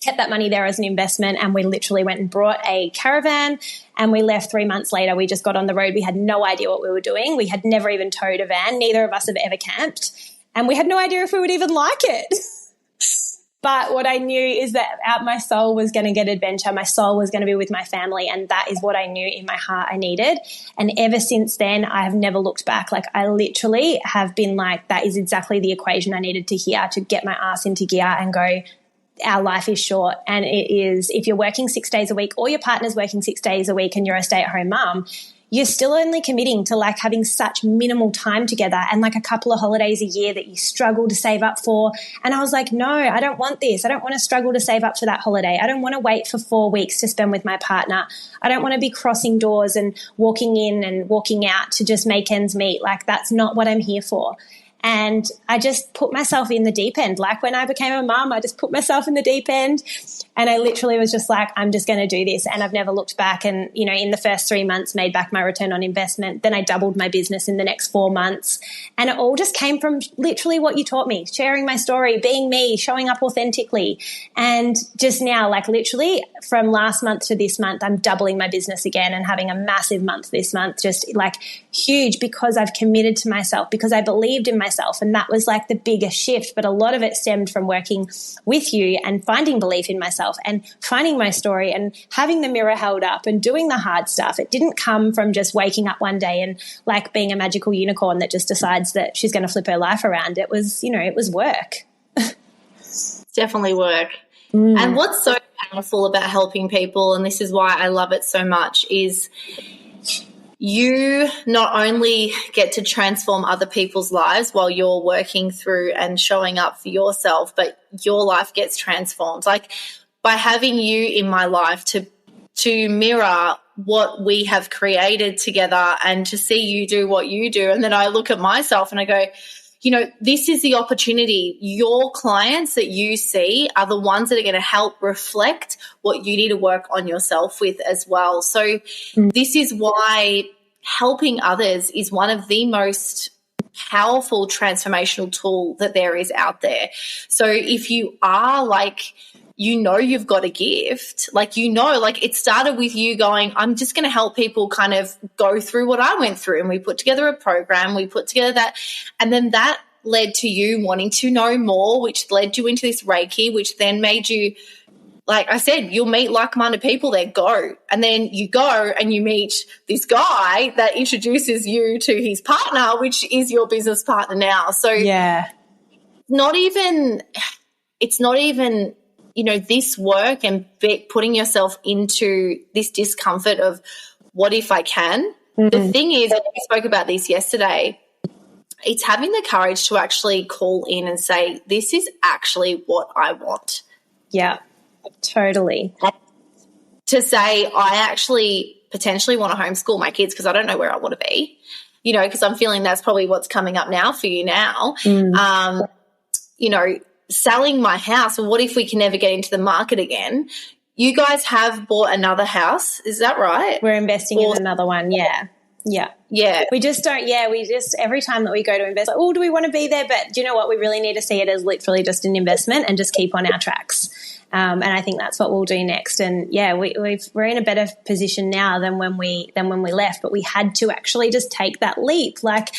kept that money there as an investment, and we literally went and brought a caravan and we left 3 months later. We just got on the road. We had no idea what we were doing. We had never even towed a van. Neither of us have ever camped, and we had no idea if we would even like it. But what I knew is that my soul was going to get adventure. My soul was going to be with my family, and that is what I knew in my heart I needed. And ever since then, I have never looked back. Like, I literally have been like, that is exactly the equation I needed to hear to get my ass into gear and go, our life is short. And it is, if you're working 6 days a week or your partner's working 6 days a week and you're a stay-at-home mum, you're still only committing to like having such minimal time together and like a couple of holidays a year that you struggle to save up for. And I was like, no, I don't want this. I don't want to struggle to save up for that holiday. I don't want to wait for 4 weeks to spend with my partner. I don't want to be crossing doors and walking in and walking out to just make ends meet. Like, that's not what I'm here for. And I just put myself in the deep end. Like when I became a mum, I just put myself in the deep end and I literally was just like, I'm just going to do this. And I've never looked back. And, you know, in the first 3 months, made back my return on investment. Then I doubled my business in the next 4 months. And it all just came from literally what you taught me, sharing my story, being me, showing up authentically. And just now, like literally from last month to this month, I'm doubling my business again and having a massive month this month, just like huge, because I've committed to myself, because I believed in myself. And that was like the biggest shift. But a lot of it stemmed from working with you and finding belief in myself and finding my story and having the mirror held up and doing the hard stuff. It didn't come from just waking up one day and like being a magical unicorn that just decides that she's going to flip her life around. It was, you know, it was work. It's definitely work. And what's so powerful about helping people, and this is why I love it so much, is you not only get to transform other people's lives while you're working through and showing up for yourself, but your life gets transformed. Like by having you in my life to mirror what we have created together and to see you do what you do. And then I look at myself and I go, you know, this is the opportunity. Your clients that you see are the ones that are going to help reflect what you need to work on yourself with as well. So this is why helping others is one of the most powerful transformational tool that there is out there. So if you are like, you know, you've got a gift, like, you know, like it started with you going, I'm just going to help people kind of go through what I went through. And we put together a program, we put together that, and then that led to you wanting to know more, which led you into this Reiki, which then made you, like I said, you'll meet like-minded people that go. And then you go and you meet this guy that introduces you to his partner, which is your business partner now. So yeah, it's not even, you know, this work and putting yourself into this discomfort of what if I can. The thing is, and we spoke about this yesterday, it's having the courage to actually call in and say, this is actually what I want. Yeah, totally. To say, I actually potentially want to homeschool my kids because I don't know where I want to be, you know, because I'm feeling that's probably what's coming up now for you now. You know, selling my house. Well, what if we can never get into the market again? You guys have bought another house. Is that right? We're investing in another one. Yeah. Yeah. Yeah. We just don't, every time that we go to invest, like, oh, do we want to be there? But do you know what? We really need to see it as literally just an investment and just keep on our tracks. And I think that's what we'll do next. And we're in a better position now than when we left, but we had to actually just take that leap. Like,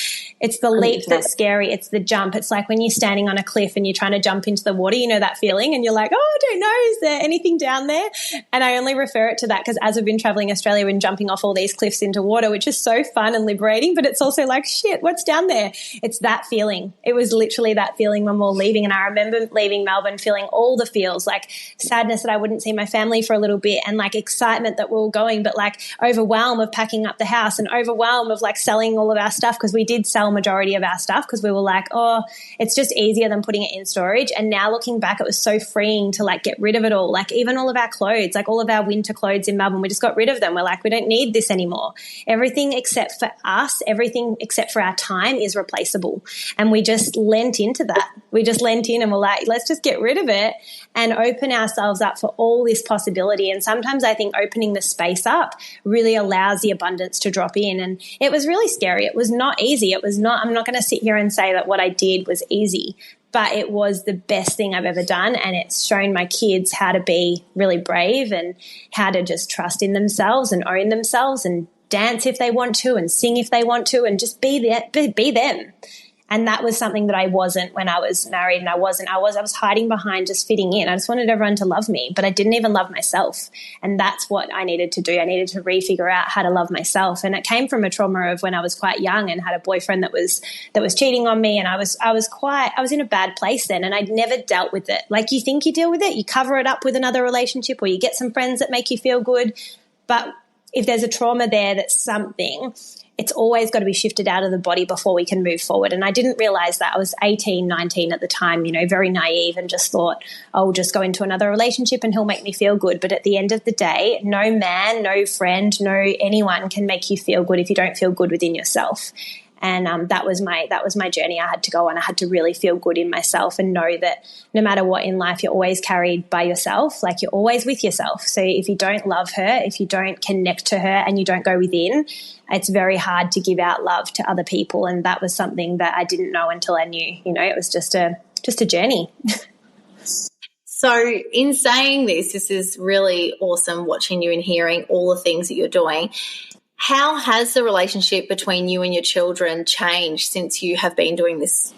it's the leap that's scary. It's the jump. It's like when you're standing on a cliff and you're trying to jump into the water, you know that feeling, and you're like, oh, I don't know, is there anything down there? And I only refer it to that because as we've been traveling Australia, we've been jumping off all these cliffs into water, which is so fun and liberating, but it's also like, shit, what's down there? It's that feeling. It was literally that feeling when we were leaving. And I remember leaving Melbourne feeling all the feels, like sadness that I wouldn't see my family for a little bit, and like excitement that we were going, but like overwhelm of packing up the house and overwhelm of like selling all of our stuff, because we did sell majority of our stuff because we were like, oh, it's just easier than putting it in storage. And now looking back, it was so freeing to like get rid of it all. Like even all of our clothes, like all of our winter clothes in Melbourne, we just got rid of them. We're like, we don't need this anymore. Everything except for us, everything except for our time is replaceable. And we just lent into that. We just lent in and we're like, let's just get rid of it and open ourselves up for all this possibility. And sometimes I think opening the space up really allows the abundance to drop in. And it was really scary. It was not easy. I'm not going to sit here and say that what I did was easy, but it was the best thing I've ever done. And it's shown my kids how to be really brave and how to just trust in themselves and own themselves and dance if they want to and sing if they want to and just be them. And that was something that I wasn't when I was married, and I was hiding behind just fitting in. I just wanted everyone to love me, but I didn't even love myself. And that's what I needed to do. I needed to refigure out how to love myself. And it came from a trauma of when I was quite young and had a boyfriend that was cheating on me. And I was in a bad place then, and I'd never dealt with it. Like, you think you deal with it, you cover it up with another relationship, or you get some friends that make you feel good. But if there's a trauma there, that's something, it's always got to be shifted out of the body before we can move forward. And I didn't realize that. I was 18, 19 at the time, very naive, and just thought, I'll just go into another relationship and he'll make me feel good. But at the end of the day, no man, no friend, no anyone can make you feel good if you don't feel good within yourself. And that was my journey I had to go on. I had to really feel good in myself and know that no matter what in life, you're always carried by yourself. Like, you're always with yourself. So if you don't love her, if you don't connect to her and you don't go within, it's very hard to give out love to other people. And that was something that I didn't know until I knew. It was just a journey. So in saying this is really awesome watching you and hearing all the things that you're doing. How has the relationship between you and your children changed since you have been doing this,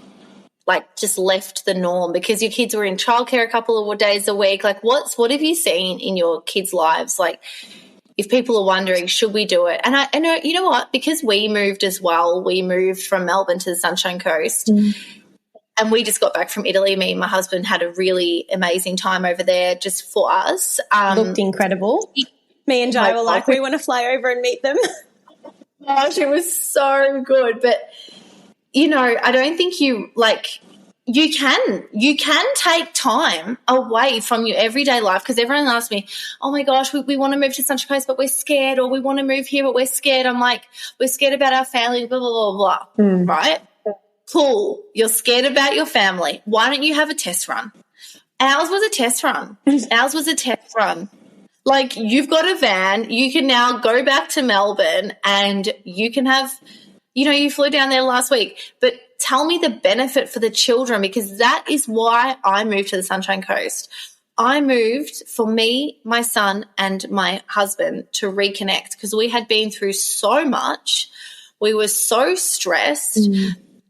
like just left the norm? Because your kids were in childcare a couple of days a week. Like, what have you seen in your kids' lives? Like, if people are wondering, should we do it? And I know, you know what, because we moved as well, we moved from Melbourne to the Sunshine Coast. And we just got back from Italy. Me and my husband had a really amazing time over there just for us. Looked incredible. Me and Jai were like, we want to fly over and meet them. Gosh, it was so good. But, I don't think you can take time away from your everyday life, because everyone asks me, oh, my gosh, we want to move to Sunshine Coast but we're scared, or we want to move here but we're scared. I'm like, we're scared about our family, blah, blah, blah, blah, right? Cool. You're scared about your family. Why don't you have a test run? Ours was a test run. Like, you've got a van, you can now go back to Melbourne and you can have, you flew down there last week, but tell me the benefit for the children, because that is why I moved to the Sunshine Coast. I moved for me, my son and my husband to reconnect, because we had been through so much. We were so stressed.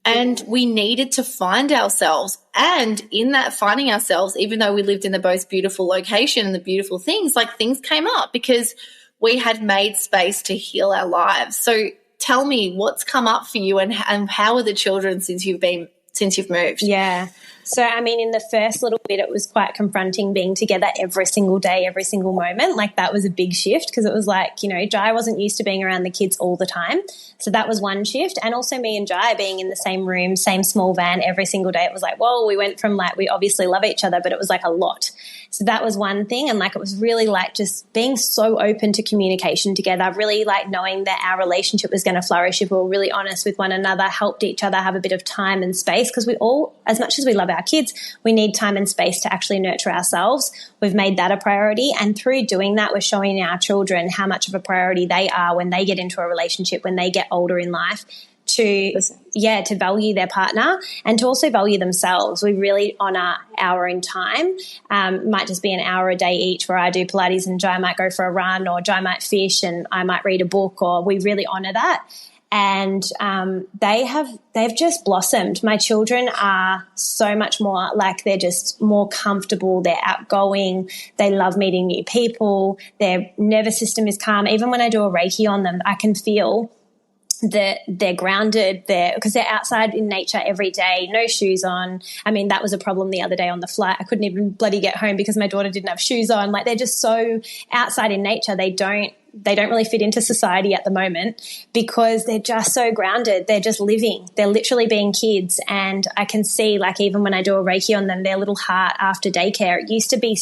And we needed to find ourselves. And in that finding ourselves, even though we lived in the most beautiful location and the beautiful things, like, things came up because we had made space to heal our lives. So tell me, what's come up for you, and how are the children since you've moved? Yeah. So, I mean, in the first little bit, it was quite confronting being together every single day, every single moment. Like, that was a big shift, because it was like, Jai wasn't used to being around the kids all the time. So that was one shift. And also me and Jai being in the same room, same small van every single day. It was like, whoa, we went from like, we obviously love each other, but it was like a lot. So that was one thing. And like, it was really like just being so open to communication together, really like knowing that our relationship was going to flourish if we were really honest with one another, helped each other have a bit of time and space, because we all, as much as we love our our kids, we need time and space to actually nurture ourselves. We've made that a priority. And through doing that, we're showing our children how much of a priority they are when they get into a relationship, when they get older in life, to value their partner and to also value themselves. We really honour our own time. Might just be an hour a day each where I do Pilates and Jai might go for a run, or Jai might fish and I might read a book, or we really honour that. And they've just blossomed. My children are so much more like, they're just more comfortable. They're outgoing. They love meeting new people. Their nervous system is calm. Even when I do a Reiki on them, I can feel that they're grounded there because they're outside in nature every day, no shoes on. I mean, that was a problem the other day on the flight. I couldn't even bloody get home because my daughter didn't have shoes on. Like, they're just so outside in nature. They don't really fit into society at the moment because they're just so grounded. They're just living. They're literally being kids. And I can see, like, even when I do a Reiki on them, their little heart after daycare, it used to be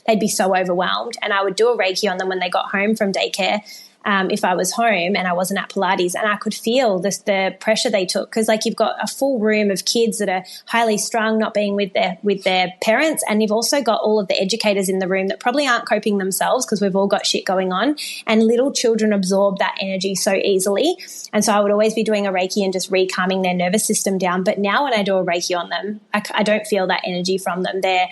they'd be so overwhelmed. And I would do a Reiki on them when they got home from daycare. If I was home and I wasn't at Pilates, and I could feel the pressure they took, because like, you've got a full room of kids that are highly strung, not being with their parents, and you've also got all of the educators in the room that probably aren't coping themselves because we've all got shit going on, and little children absorb that energy so easily. And so I would always be doing a Reiki and just re-calming their nervous system down. But now when I do a Reiki on them, I don't feel that energy from them. They're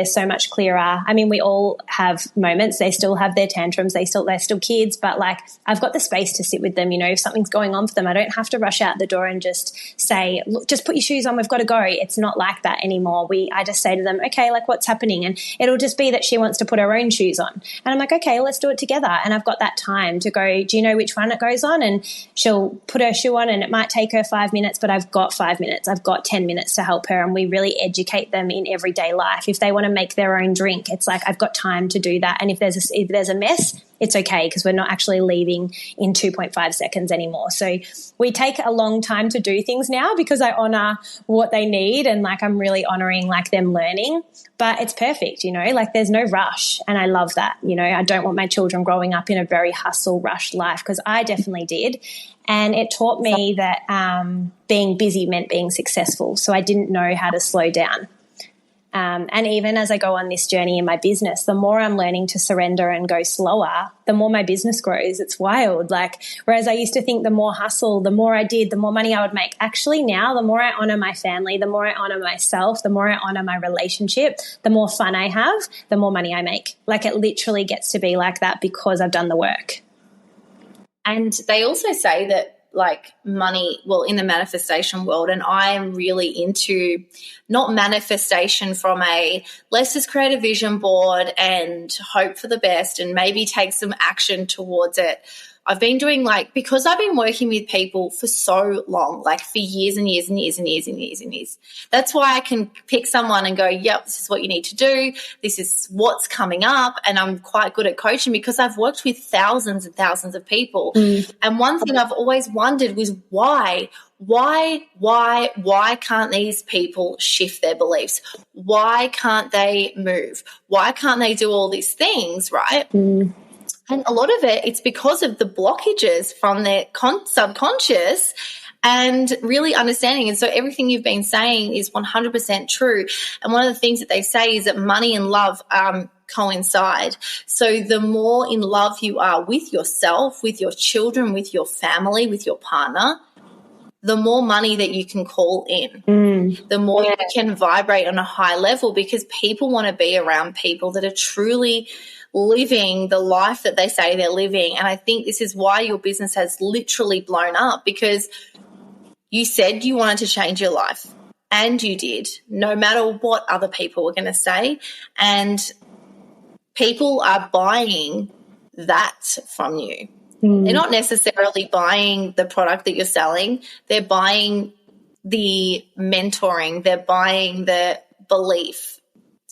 so much clearer. I mean, we all have moments. They still have their tantrums. They're still kids, but like, I've got the space to sit with them. If something's going on for them, I don't have to rush out the door and just say, look, just put your shoes on. We've got to go. It's not like that anymore. I just say to them, okay, like, what's happening? And it'll just be that she wants to put her own shoes on. And I'm like, okay, let's do it together. And I've got that time to go, do you know which one it goes on? And she'll put her shoe on and it might take her 5 minutes, but I've got 5 minutes. I've got 10 minutes to help her. And we really educate them in everyday life. If they want to make their own drink, it's like, I've got time to do that. And if there's a mess, it's okay, because we're not actually leaving in 2.5 seconds anymore. So we take a long time to do things now because I honor what they need, and like, I'm really honoring like them learning, but it's perfect, like, there's no rush. And I love that. I don't want my children growing up in a very hustle rush life, because I definitely did. And it taught me that being busy meant being successful. So I didn't know how to slow down. And even as I go on this journey in my business, the more I'm learning to surrender and go slower, the more my business grows. It's wild. Like, whereas I used to think the more hustle, the more I did, the more money I would make. Actually now, the more I honor my family, the more I honor myself, the more I honor my relationship, the more fun I have, the more money I make. Like, it literally gets to be like that because I've done the work. And they also say that, like, money, well, in the manifestation world, and I am really into not manifestation from let's just create a vision board and hope for the best and maybe take some action towards it. I've been doing, like, because I've been working with people for so long, like for years and years and years and years and years and years. That's why I can pick someone and go, yep, this is what you need to do. This is what's coming up. And I'm quite good at coaching because I've worked with thousands and thousands of people. And one thing I've always wondered was why can't these people shift their beliefs? Why can't they move? Why can't they do all these things, right? And a lot of it's because of the blockages from their subconscious and really understanding. And so everything you've been saying is 100% true. And one of the things that they say is that money and love coincide. So the more in love you are with yourself, with your children, with your family, with your partner, the more money that you can call in, the more you can vibrate on a high level, because people want to be around people that are truly living the life that they say they're living. And I think this is why your business has literally blown up, because you said you wanted to change your life, and you did, no matter what other people were going to say. And people are buying that from you. They're not necessarily buying the product that you're selling. They're buying the mentoring. They're buying the belief,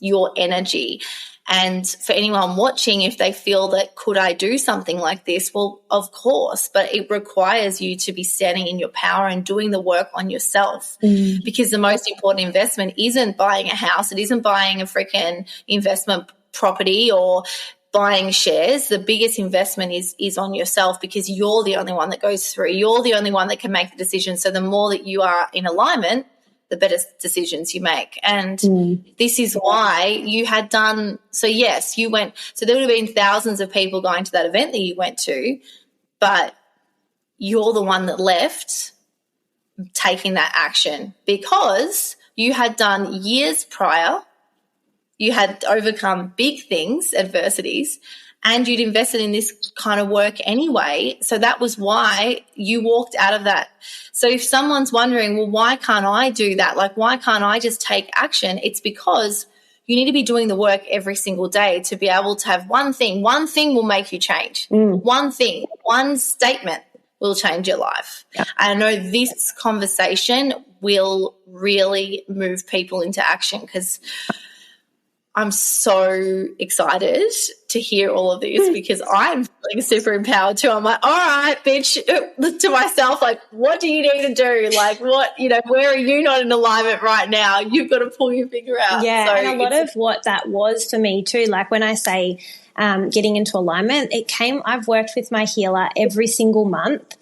your energy. And for anyone watching, if they feel that, could I do something like this? Well, of course, but it requires you to be standing in your power and doing the work on yourself, because the most important investment isn't buying a house. It isn't buying a freaking investment property or buying shares. The biggest investment is on yourself, because you're the only one that goes through. You're the only one that can make the decision. So the more that you are in alignment, the better decisions you make. And this is why you had done, so yes, you went, so there would have been thousands of people going to that event that you went to, but you're the one that left taking that action because you had done years prior, you had overcome big things, adversities, and you'd invested in this kind of work anyway. So that was why you walked out of that. So if someone's wondering, well, why can't I do that? Like, why can't I just take action? It's because you need to be doing the work every single day to be able to have one thing will make you change. One thing, one statement will change your life. Yeah. I know this conversation will really move people into action because I'm so excited to hear all of this because I'm feeling super empowered too. I'm like, all right, bitch, to myself, like, what do you need to do? Like, what, you know, where are you not in alignment right now? You've got to pull your finger out. Yeah, so and a lot of what that was for me too, like when I say getting into alignment, I've worked with my healer every single month.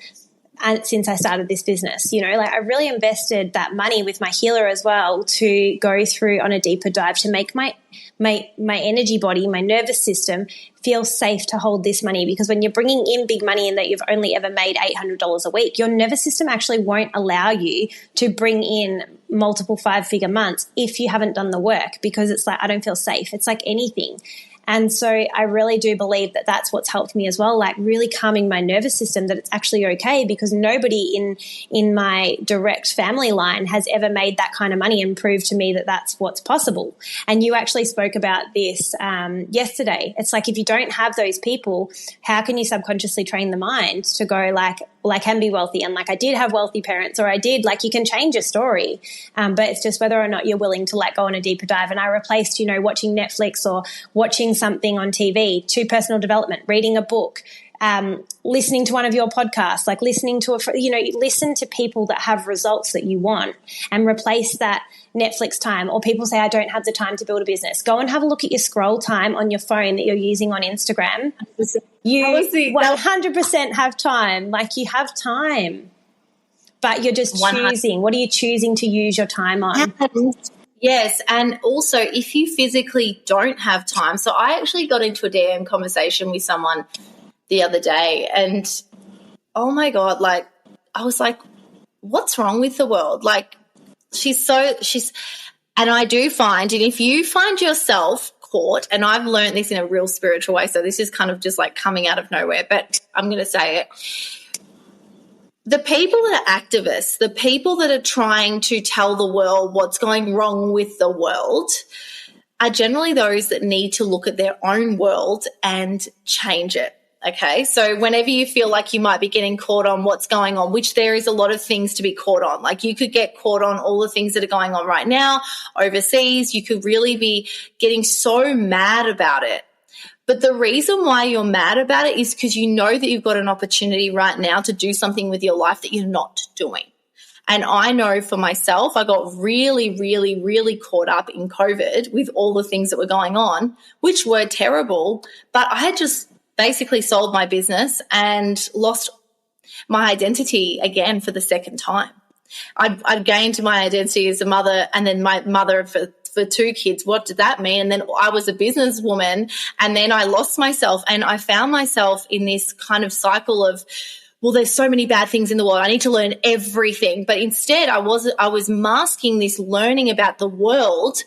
And since I started this business, you know, like I really invested that money with my healer as well to go through on a deeper dive to make my energy body, my nervous system feel safe to hold this money. Because when you're bringing in big money and that you've only ever made $800 a week, your nervous system actually won't allow you to bring in multiple 5-figure months if you haven't done the work, because it's like, I don't feel safe. It's like anything. And so I really do believe that that's what's helped me as well, like really calming my nervous system, that it's actually okay, because nobody in my direct family line has ever made that kind of money and proved to me that that's what's possible. And you actually spoke about this yesterday. It's like, if you don't have those people, how can you subconsciously train the mind to go like, well, I can be wealthy, and like I did have wealthy parents, or I did, like you can change your story. But it's just whether or not you're willing to let go on a deeper dive. And I replaced, you know, watching Netflix or watching something on TV to personal development, reading a book, listening to one of your podcasts, like listening to listen to people that have results that you want, and replace that Netflix time. Or people say, I don't have the time to build a business. Go and have a look at your scroll time on your phone that you're using on Instagram. You 100% have time. Like you have time, but you're just 100. choosing. What are you choosing to use your time on? Yes, and also if you physically don't have time. So I actually got into a DM conversation with someone the other day, and oh my God, like I was like, what's wrong with the world? Like and I do find, and if you find yourself caught, and I've learned this in a real spiritual way, so this is kind of just like coming out of nowhere, but I'm going to say it. The people that are activists, the people that are trying to tell the world what's going wrong with the world, are generally those that need to look at their own world and change it. Okay, so whenever you feel like you might be getting caught on what's going on, which there is a lot of things to be caught on, like you could get caught on all the things that are going on right now overseas, you could really be getting so mad about it. But the reason why you're mad about it is because you know that you've got an opportunity right now to do something with your life that you're not doing. And I know for myself, I got really, really, really caught up in COVID with all the things that were going on, which were terrible, but I had just basically sold my business and lost my identity again for the second time. I'd gained my identity as a mother, and then my mother for 2 kids. What did that mean? And then I was a businesswoman, and then I lost myself, and I found myself in this kind of cycle of, well, there's so many bad things in the world, I need to learn everything. But instead I was masking this learning about the world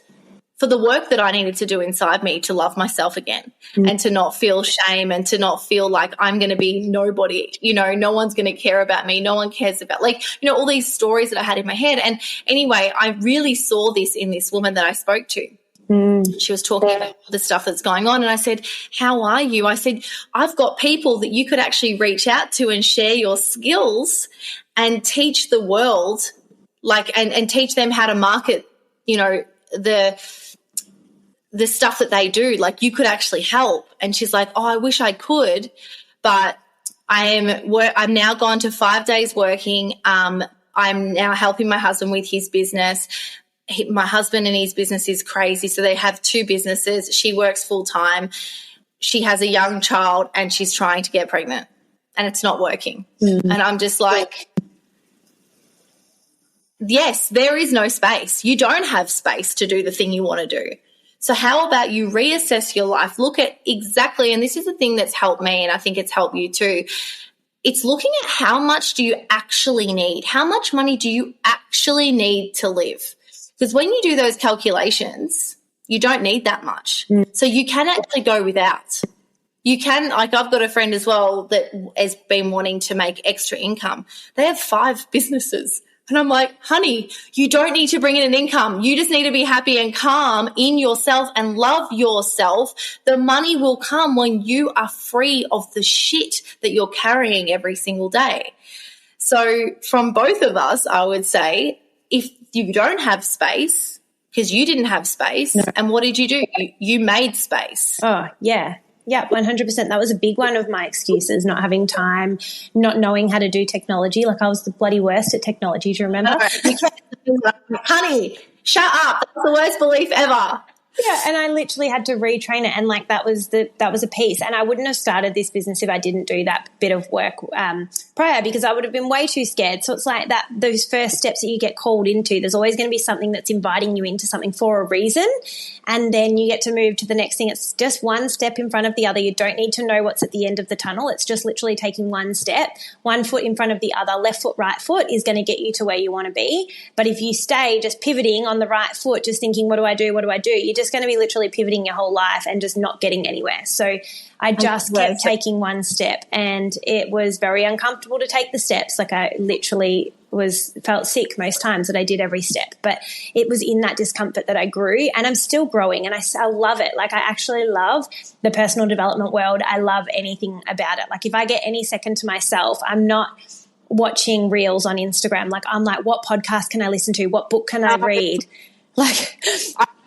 for the work that I needed to do inside me to love myself again, and to not feel shame, and to not feel like I'm going to be nobody, you know, no one's going to care about me. No one cares about, like, you know, all these stories that I had in my head. And anyway, I really saw this in this woman that I spoke to. She was talking about the stuff that's going on. And I said, how are you? I said, I've got people that you could actually reach out to and share your skills and teach the world, like, and teach them how to market, you know, the stuff that they do. Like, you could actually help. And she's like, oh, I wish I could, but I'm now gone to 5 days working. I'm now helping my husband with his business. My husband and his business is crazy. So they have 2 businesses. She works full time. She has a young child, and she's trying to get pregnant, and it's not working. And I'm just like, yes, there is no space. You don't have space to do the thing you want to do. So how about you reassess your life? Look at exactly, and this is the thing that's helped me, and I think it's helped you too. It's looking at how much do you actually need? How much money do you actually need to live? Because when you do those calculations, you don't need that much. So you can actually go without. You can, like I've got a friend as well that has been wanting to make extra income. They have 5 businesses. And I'm like, honey, you don't need to bring in an income. You just need to be happy and calm in yourself and love yourself. The money will come when you are free of the shit that you're carrying every single day. So from both of us, I would say, if you don't have space, because you didn't have space, and what did you do? You made space. Oh, yeah. Yeah, 100%. That was a big one of my excuses, not having time, not knowing how to do technology. Like I was the bloody worst at technology, do you remember? Honey, shut up. That's the worst belief ever. Yeah, and I literally had to retrain it, and like that was a piece. And I wouldn't have started this business if I didn't do that bit of work prior, because I would have been way too scared. So it's like that, those first steps that you get called into, there's always going to be something that's inviting you into something for a reason, and then you get to move to the next thing. It's just one step in front of the other. You don't need to know what's at the end of the tunnel. It's just literally taking one step, one foot in front of the other. Left foot, right foot is going to get you to where you want to be. But if you stay just pivoting on the right foot, just thinking, what do I do? What do I do? You're just going to be literally pivoting your whole life and just not getting anywhere. So I just kept taking one step, and it was very uncomfortable to take the steps. Like I literally felt sick most times that I did every step, but it was in that discomfort that I grew, and I'm still growing, and I love it. Like I actually love the personal development world. I love anything about it. Like if I get any second to myself, I'm not watching reels on Instagram. Like I'm like, what podcast can I listen to? What book can I read? Like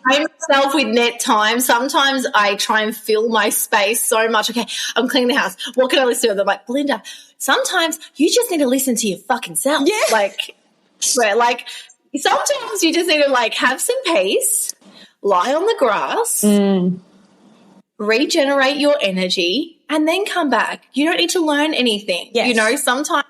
I myself with net time. Sometimes I try and fill my space so much. Okay, I'm cleaning the house. What can I listen to? And I'm like, Belinda, sometimes you just need to listen to your fucking self. Yeah. Like sometimes you just need to like have some peace, lie on the grass, regenerate your energy, and then come back. You don't need to learn anything. Yes. You know, sometimes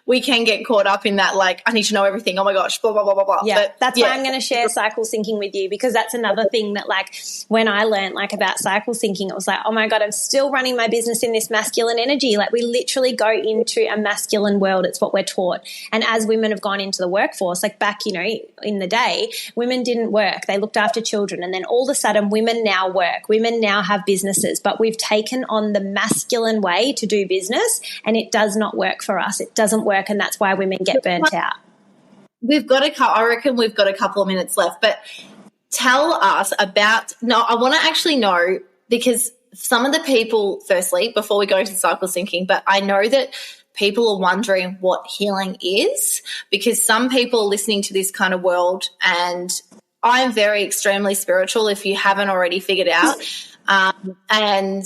we can get caught up in that, like, I need to know everything. Oh my gosh, blah, blah, blah, blah, blah. Yeah, but, that's why I'm going to share cycle syncing with you, because that's another thing that, like, when I learned, like, about cycle syncing, it was like, oh my God, I'm still running my business in this masculine energy. Like, we literally go into a masculine world. It's what we're taught. And as women have gone into the workforce, like back, you know, in the day, women didn't work. They looked after children. And then all of a sudden, women now work. Women now have businesses. But we've taken on the masculine way to do business, and it does not work for us. It doesn't work, and that's why women get burnt out. I reckon we've got a couple of minutes left, but tell us about, I want to actually know, because some of the people, firstly, before we go into cycle syncing, but I know that people are wondering what healing is, because some people are listening to this kind of world, and I'm very extremely spiritual, if you haven't already figured out, and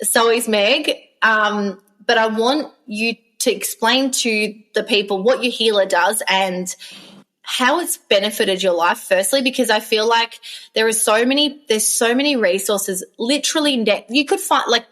so is Meg, but I want you to explain to the people what your healer does and how it's benefited your life, firstly, because I feel like there's so many resources, literally you could find, like,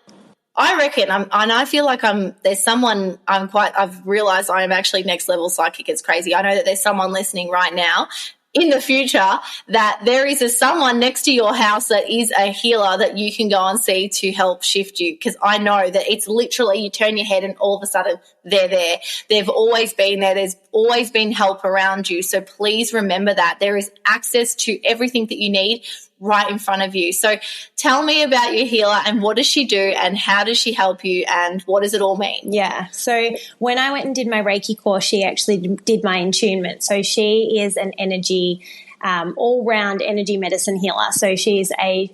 I reckon, and I feel like I've realized I am actually next level psychic. It's crazy. I know that there's someone listening right now in the future that there is someone next to your house that is a healer that you can go and see to help shift you, because I know that it's literally you turn your head and all of a sudden they're there. They've always been there. There's always been help around you. So please remember that there is access to everything that you need right in front of you. So tell me about your healer, and what does she do, and how does she help you, and what does it all mean? Yeah. So when I went and did my Reiki course, she actually did my attunement. So she is an energy, all-round energy medicine healer. So she's a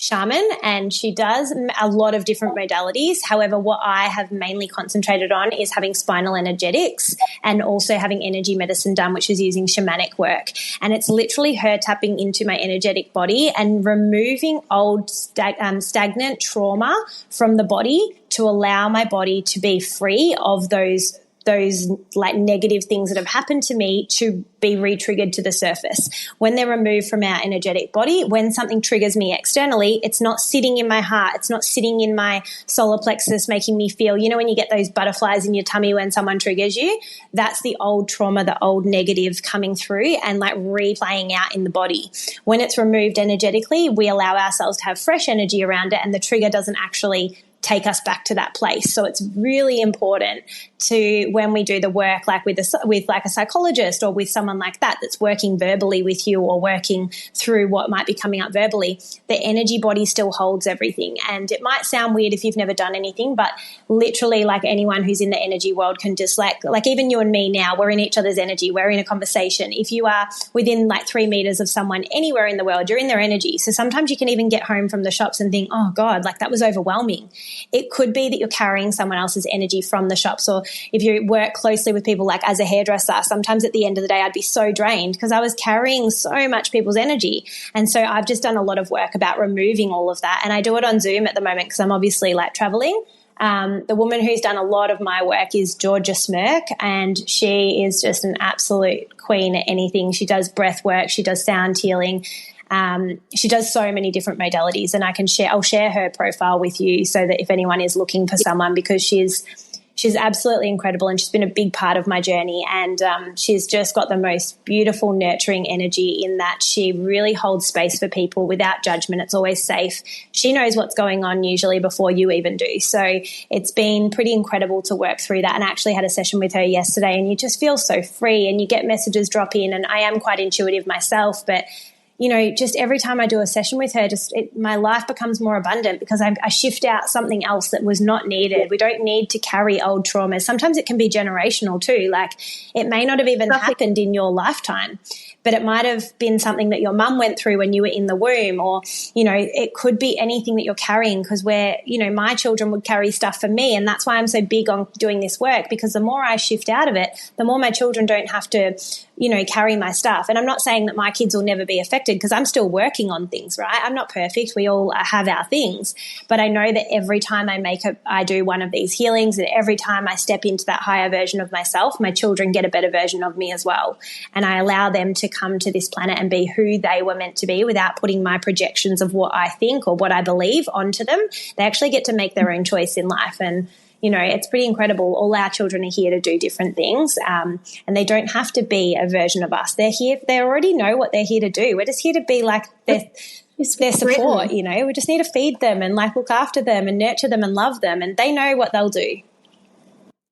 shaman, and she does a lot of different modalities. However, what I have mainly concentrated on is having spinal energetics and also having energy medicine done, which is using shamanic work. And it's literally her tapping into my energetic body and removing old stagnant trauma from the body to allow my body to be free of those those like negative things that have happened to me to be re-triggered to the surface. When they're removed from our energetic body, when something triggers me externally, it's not sitting in my heart, it's not sitting in my solar plexus making me feel, you know, when you get those butterflies in your tummy when someone triggers you, that's the old trauma, the old negative coming through and like replaying out in the body. When it's removed energetically, we allow ourselves to have fresh energy around it, and the trigger doesn't actually take us back to that place. So it's really important to, when we do the work, like with like a psychologist or with someone like that that's working verbally with you or working through what might be coming up verbally, the energy body still holds everything. And it might sound weird if you've never done anything, but literally like anyone who's in the energy world can just like even you and me now, we're in each other's energy, we're in a conversation. If you are within like 3 meters of someone anywhere in the world, you're in their energy. So sometimes you can even get home from the shops and think, oh God, like that was overwhelming. It could be that you're carrying someone else's energy from the shops, or if you work closely with people, like as a hairdresser, sometimes at the end of the day I'd be so drained because I was carrying so much people's energy. And so I've just done a lot of work about removing all of that, and I do it on Zoom at the moment because I'm obviously like traveling. The woman who's done a lot of my work is Georgia Smirk, and she is just an absolute queen at anything. She does breath work, she does sound healing. She does so many different modalities, and I'll share her profile with you so that if anyone is looking for someone, because she's absolutely incredible and she's been a big part of my journey, and she's just got the most beautiful nurturing energy in that she really holds space for people without judgment. It's always safe. She knows what's going on usually before you even do. So it's been pretty incredible to work through that, and I actually had a session with her yesterday, and you just feel so free and you get messages drop in, and I am quite intuitive myself, but you know, just every time I do a session with her, my life becomes more abundant because I shift out something else that was not needed. We don't need to carry old traumas. Sometimes it can be generational too. Like it may not have even happened in your lifetime, but it might have been something that your mum went through when you were in the womb, or, you know, it could be anything that you're carrying, because my children would carry stuff for me. And that's why I'm so big on doing this work, because the more I shift out of it, the more my children don't have to, you know, carry my stuff. And I'm not saying that my kids will never be affected, because I'm still working on things, right? I'm not perfect. We all have our things. But I know that every time I do one of these healings, and every time I step into that higher version of myself, my children get a better version of me as well. And I allow them to come to this planet and be who they were meant to be without putting my projections of what I think or what I believe onto them. They actually get to make their own choice in life. And you know, it's pretty incredible. All our children are here to do different things, and they don't have to be a version of us. They're here. They already know what they're here to do. We're just here to be like their support, you know. We just need to feed them and like look after them and nurture them and love them, and they know what they'll do.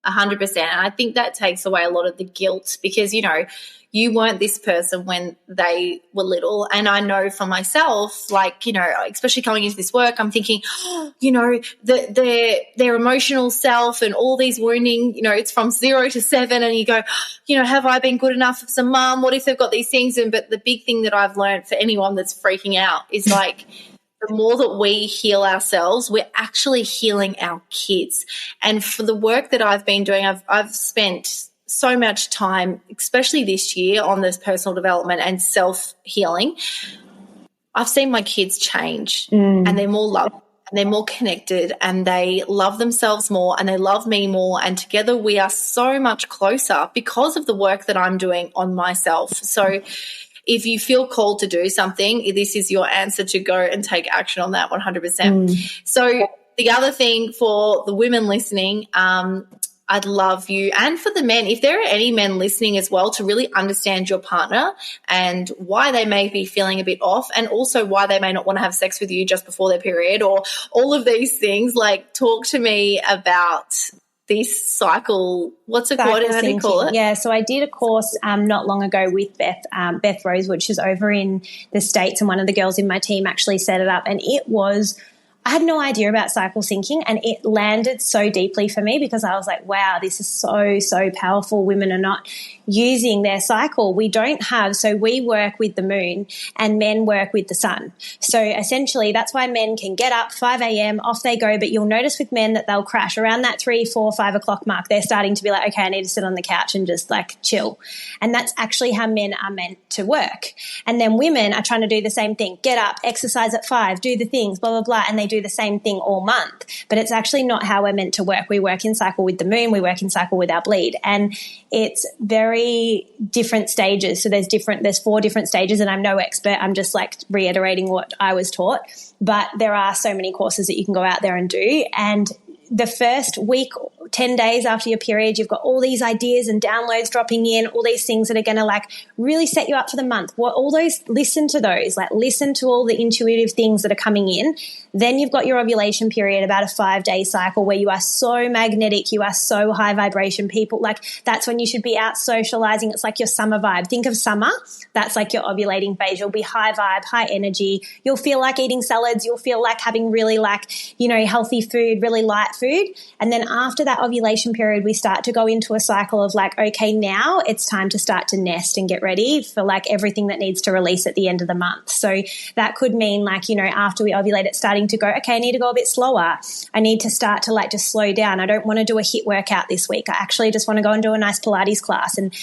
100%. And I think that takes away a lot of the guilt, because, you know, you weren't this person when they were little. And I know for myself, like, you know, especially coming into this work, I'm thinking, you know, their emotional self and all these wounding, you know, it's from 0 to 7, and you go, you know, have I been good enough as a mum? What if they've got these things? But the big thing that I've learned for anyone that's freaking out is like, the more that we heal ourselves, we're actually healing our kids. And for the work that I've been doing, I've spent so much time, especially this year, on this personal development and self-healing. I've seen my kids change, and they're more loved, and they're more connected, and they love themselves more, and they love me more. And together we are so much closer because of the work that I'm doing on myself. So if you feel called to do something, this is your answer to go and take action on that 100%. So the other thing for the women listening, I'd love you, and for the men, if there are any men listening as well, to really understand your partner and why they may be feeling a bit off, and also why they may not want to have sex with you just before their period, or all of these things. Like, talk to me about this cycle. What's it called? How do you call it? Yeah, so I did a course not long ago with Beth Rosewood. She's over in the States, and one of the girls in my team actually set it up, and I had no idea about cycle syncing, and it landed so deeply for me, because I was like, wow, this is so, so powerful. Women are not using their cycle. We don't have, so we work with the moon and men work with the sun. So essentially that's why men can get up 5 a.m, off they go, but you'll notice with men that they'll crash around that 3, 4, 5 o'clock mark. They're starting to be like, okay, I need to sit on the couch and just like chill. And that's actually how men are meant to work. And then women are trying to do the same thing. Get up, exercise at 5, do the things, blah, blah, blah. And they do the same thing all month. But it's actually not how we're meant to work. We work in cycle with the moon. We work in cycle with our bleed. And it's very different stages. So there's 4 different stages, and I'm no expert. I'm just like reiterating what I was taught. But there are so many courses that you can go out there and do. And the first week, 10 days after your period, you've got all these ideas and downloads dropping in, all these things that are going to like really set you up for the month. Listen to those, like listen to all the intuitive things that are coming in. Then you've got your ovulation period, about a 5-day cycle where you are so magnetic, you are so high vibration. People, like that's when you should be out socializing. It's like your summer vibe. Think of summer. That's like your ovulating phase. You'll be high vibe, high energy. You'll feel like eating salads. You'll feel like having really like, healthy food, really light food. And then after that ovulation period, we start to go into a cycle of like, okay, now it's time to start to nest and get ready for like everything that needs to release at the end of the month. So that could mean like, after we ovulate, it's starting to go, okay, I need to go a bit slower. I need to start to like just slow down. I don't want to do a HIIT workout this week. I actually just want to go and do a nice Pilates class and,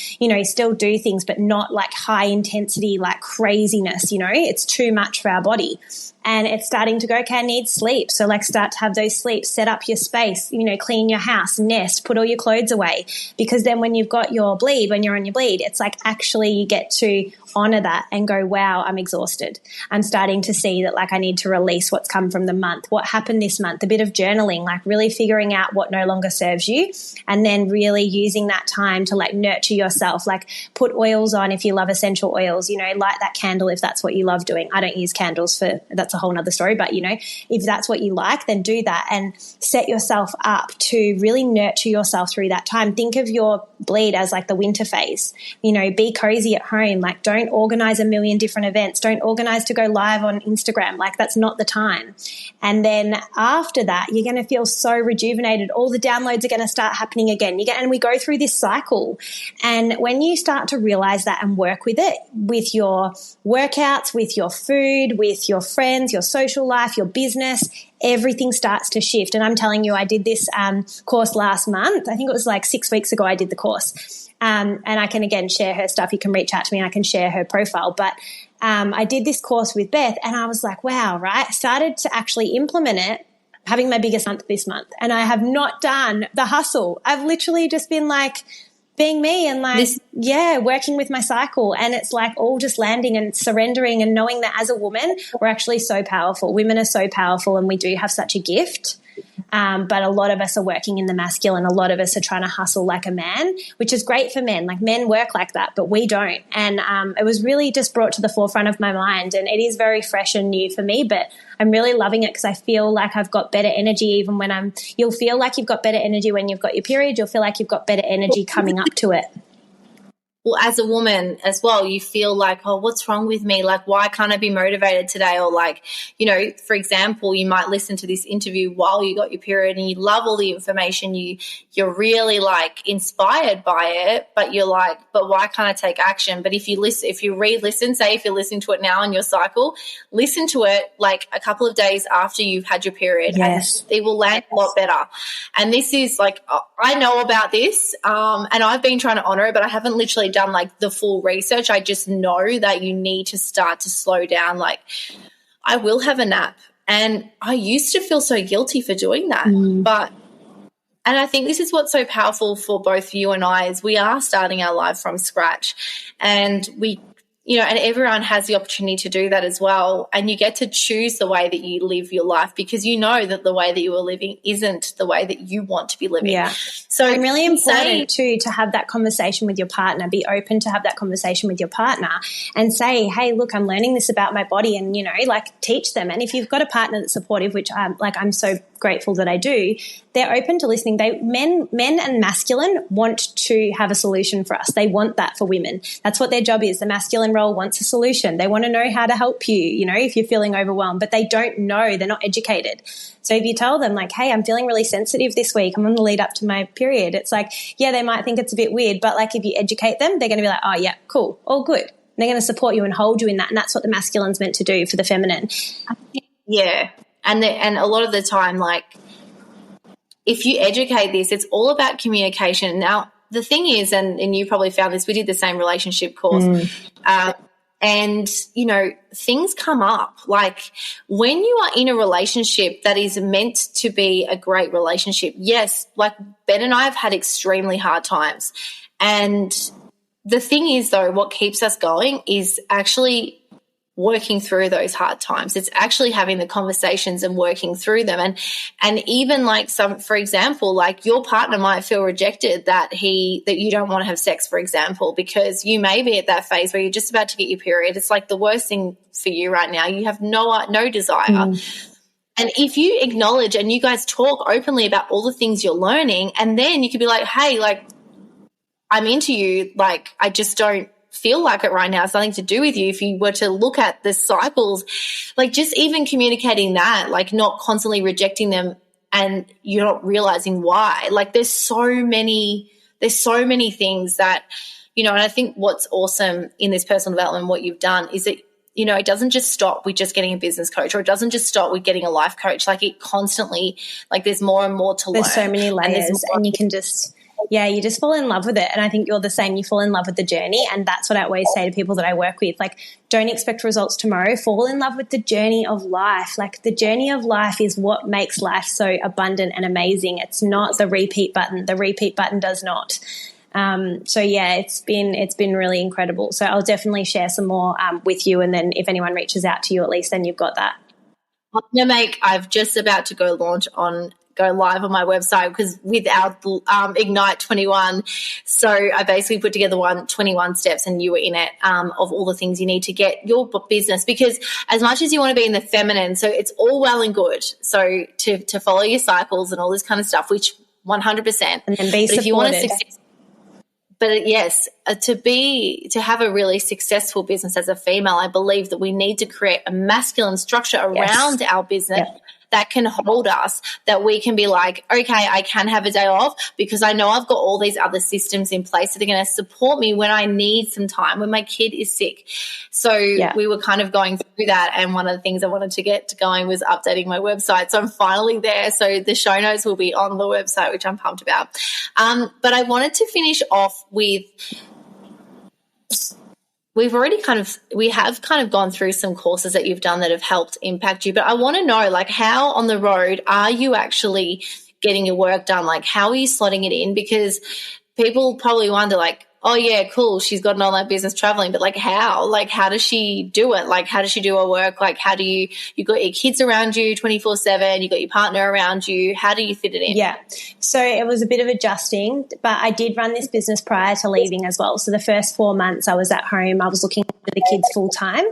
still do things, but not like high intensity, like craziness, it's too much for our body. And it's starting to go, okay, I need sleep. So like start to have those sleeps, set up your space, clean your house, nest, put all your clothes away. Because then when you've got your bleed, when you're on your bleed, it's like actually you get to honor that and go, wow, I'm exhausted. I'm starting to see that like I need to release what's come from the month, what happened this month, a bit of journaling, like really figuring out what no longer serves you, and then really using that time to like nurture yourself, like put oils on if you love essential oils, light that candle if that's what you love doing. I don't use candles that's a whole nother story, but if that's what you like, then do that and set yourself up to really nurture yourself through that time. Think of your bleed as like the winter phase, be cozy at home, like don't organize a million different events. Don't organize to go live on Instagram. Like that's not the time. And then after that, you're going to feel so rejuvenated. All the downloads are going to start happening again. And we go through this cycle. And when you start to realize that and work with it, with your workouts, with your food, with your friends, your social life, your business, everything starts to shift. And I'm telling you, I did this course last month. I think it was like 6 weeks ago I did the course. And I can, again, share her stuff. You can reach out to me and I can share her profile. But I did this course with Beth and I was like, wow, right? I started to actually implement it, having my biggest month this month. And I have not done the hustle. I've literally just been like being me and like, working with my cycle. And it's like all just landing and surrendering and knowing that as a woman, we're actually so powerful. Women are so powerful and we do have such a gift. But a lot of us are working in the masculine. A lot of us are trying to hustle like a man, which is great for men. Like men work like that, but we don't. And it was really just brought to the forefront of my mind. And it is very fresh and new for me, but I'm really loving it because I feel like I've got better energy even when you'll feel like you've got better energy when you've got your period. You'll feel like you've got better energy coming up to it. Well, as a woman as well, you feel like, oh, what's wrong with me? Like, why can't I be motivated today? Or like, for example, you might listen to this interview while you got your period and you love all the information. You're really like inspired by it, but you're like, but why can't I take action? But if you re-listen, say if you're listening to it now in your cycle, listen to it like a couple of days after you've had your period. Yes. And it will land a lot better. And this is like, I know about this and I've been trying to honor it, but I haven't literally done like the full research. I just know that you need to start to slow down. Like I will have a nap, and I used to feel so guilty for doing that. And I think this is what's so powerful for both you and I is we are starting our life from scratch, and and everyone has the opportunity to do that as well. And you get to choose the way that you live your life because you know that the way that you are living isn't the way that you want to be living. Yeah. So it's really important too to have that conversation with your partner. Be open to have that conversation with your partner and say, hey, look, I'm learning this about my body, and, like teach them. And if you've got a partner that's supportive, which I'm so grateful that I do, they're open to listening. Men and masculine want to have a solution for us. They want that for women. That's what their job is. The masculine role wants a solution. They want to know how to help you, you know, if you're feeling overwhelmed, but they don't know. They're not educated. So if you tell them like, hey, I'm feeling really sensitive this week, I'm on the lead up to my period, it's like, yeah, they might think it's a bit weird, but like if you educate them, they're going to be like, oh yeah, cool, all good. And they're going to support you and hold you in that. And that's what the masculine's meant to do for the feminine. Yeah. And a lot of the time, like, if you educate this, it's all about communication. Now, the thing is, and you probably found this, we did the same relationship course, and, you know, things come up. Like when you are in a relationship that is meant to be a great relationship, yes, like Ben and I have had extremely hard times. And the thing is, though, what keeps us going is actually working through those hard times. It's actually having the conversations and working through them. And even like for example, like your partner might feel rejected that you don't want to have sex, for example, because you may be at that phase where you're just about to get your period. It's like the worst thing for you right now. You have no desire. And if you acknowledge and you guys talk openly about all the things you're learning, and then you could be like, hey, like, I'm into you. Like, I just don't feel like it right now. It's nothing to do with you. If you were to look at the cycles, like just even communicating that, like not constantly rejecting them and you're not realizing why. Like there's so many things that, you know, and I think what's awesome in this personal development, what you've done is that, you know, it doesn't just stop with just getting a business coach, or it doesn't just stop with getting a life coach. Like it constantly, like there's more and more to learn. There's so many layers and you can just... yeah, you just fall in love with it. And I think you're the same. You fall in love with the journey. And that's what I always say to people that I work with. Like, don't expect results tomorrow. Fall in love with the journey of life. Like, the journey of life is what makes life so abundant and amazing. It's not the repeat button. The repeat button does not. So yeah, it's been really incredible. So I'll definitely share some more with you. And then if anyone reaches out to you, at least then you've got that. I've just about to go live on my website because with our Ignite 21, so I basically put together 21 steps, and you were in it, of all the things you need to get your business, because as much as you want to be in the feminine, so it's all well and good, so to follow your cycles and all this kind of stuff, which 100%. And then be supported. If you want to succeed, but yes, to have a really successful business as a female, I believe that we need to create a masculine structure around our business. Yep. That can hold us, that we can be like, okay, I can have a day off because I know I've got all these other systems in place that are going to support me when I need some time, when my kid is sick. So we were kind of going through that, and one of the things I wanted to get going was updating my website. So I'm finally there. So the show notes will be on the website, which I'm pumped about. But I wanted to finish off with... we have kind of gone through some courses that you've done that have helped impact you, but I want to know, like, how on the road are you actually getting your work done? Like, how are you slotting it in? Because people probably wonder, like, oh yeah, cool, she's got an online business traveling, but like how does she do it? Like, how does she do her work? Like, how do you got your kids around you 24/7, you got your partner around you, how do you fit it in? Yeah, so it was a bit of adjusting, but I did run this business prior to leaving as well. So the first 4 months I was at home, I was looking after the kids full time,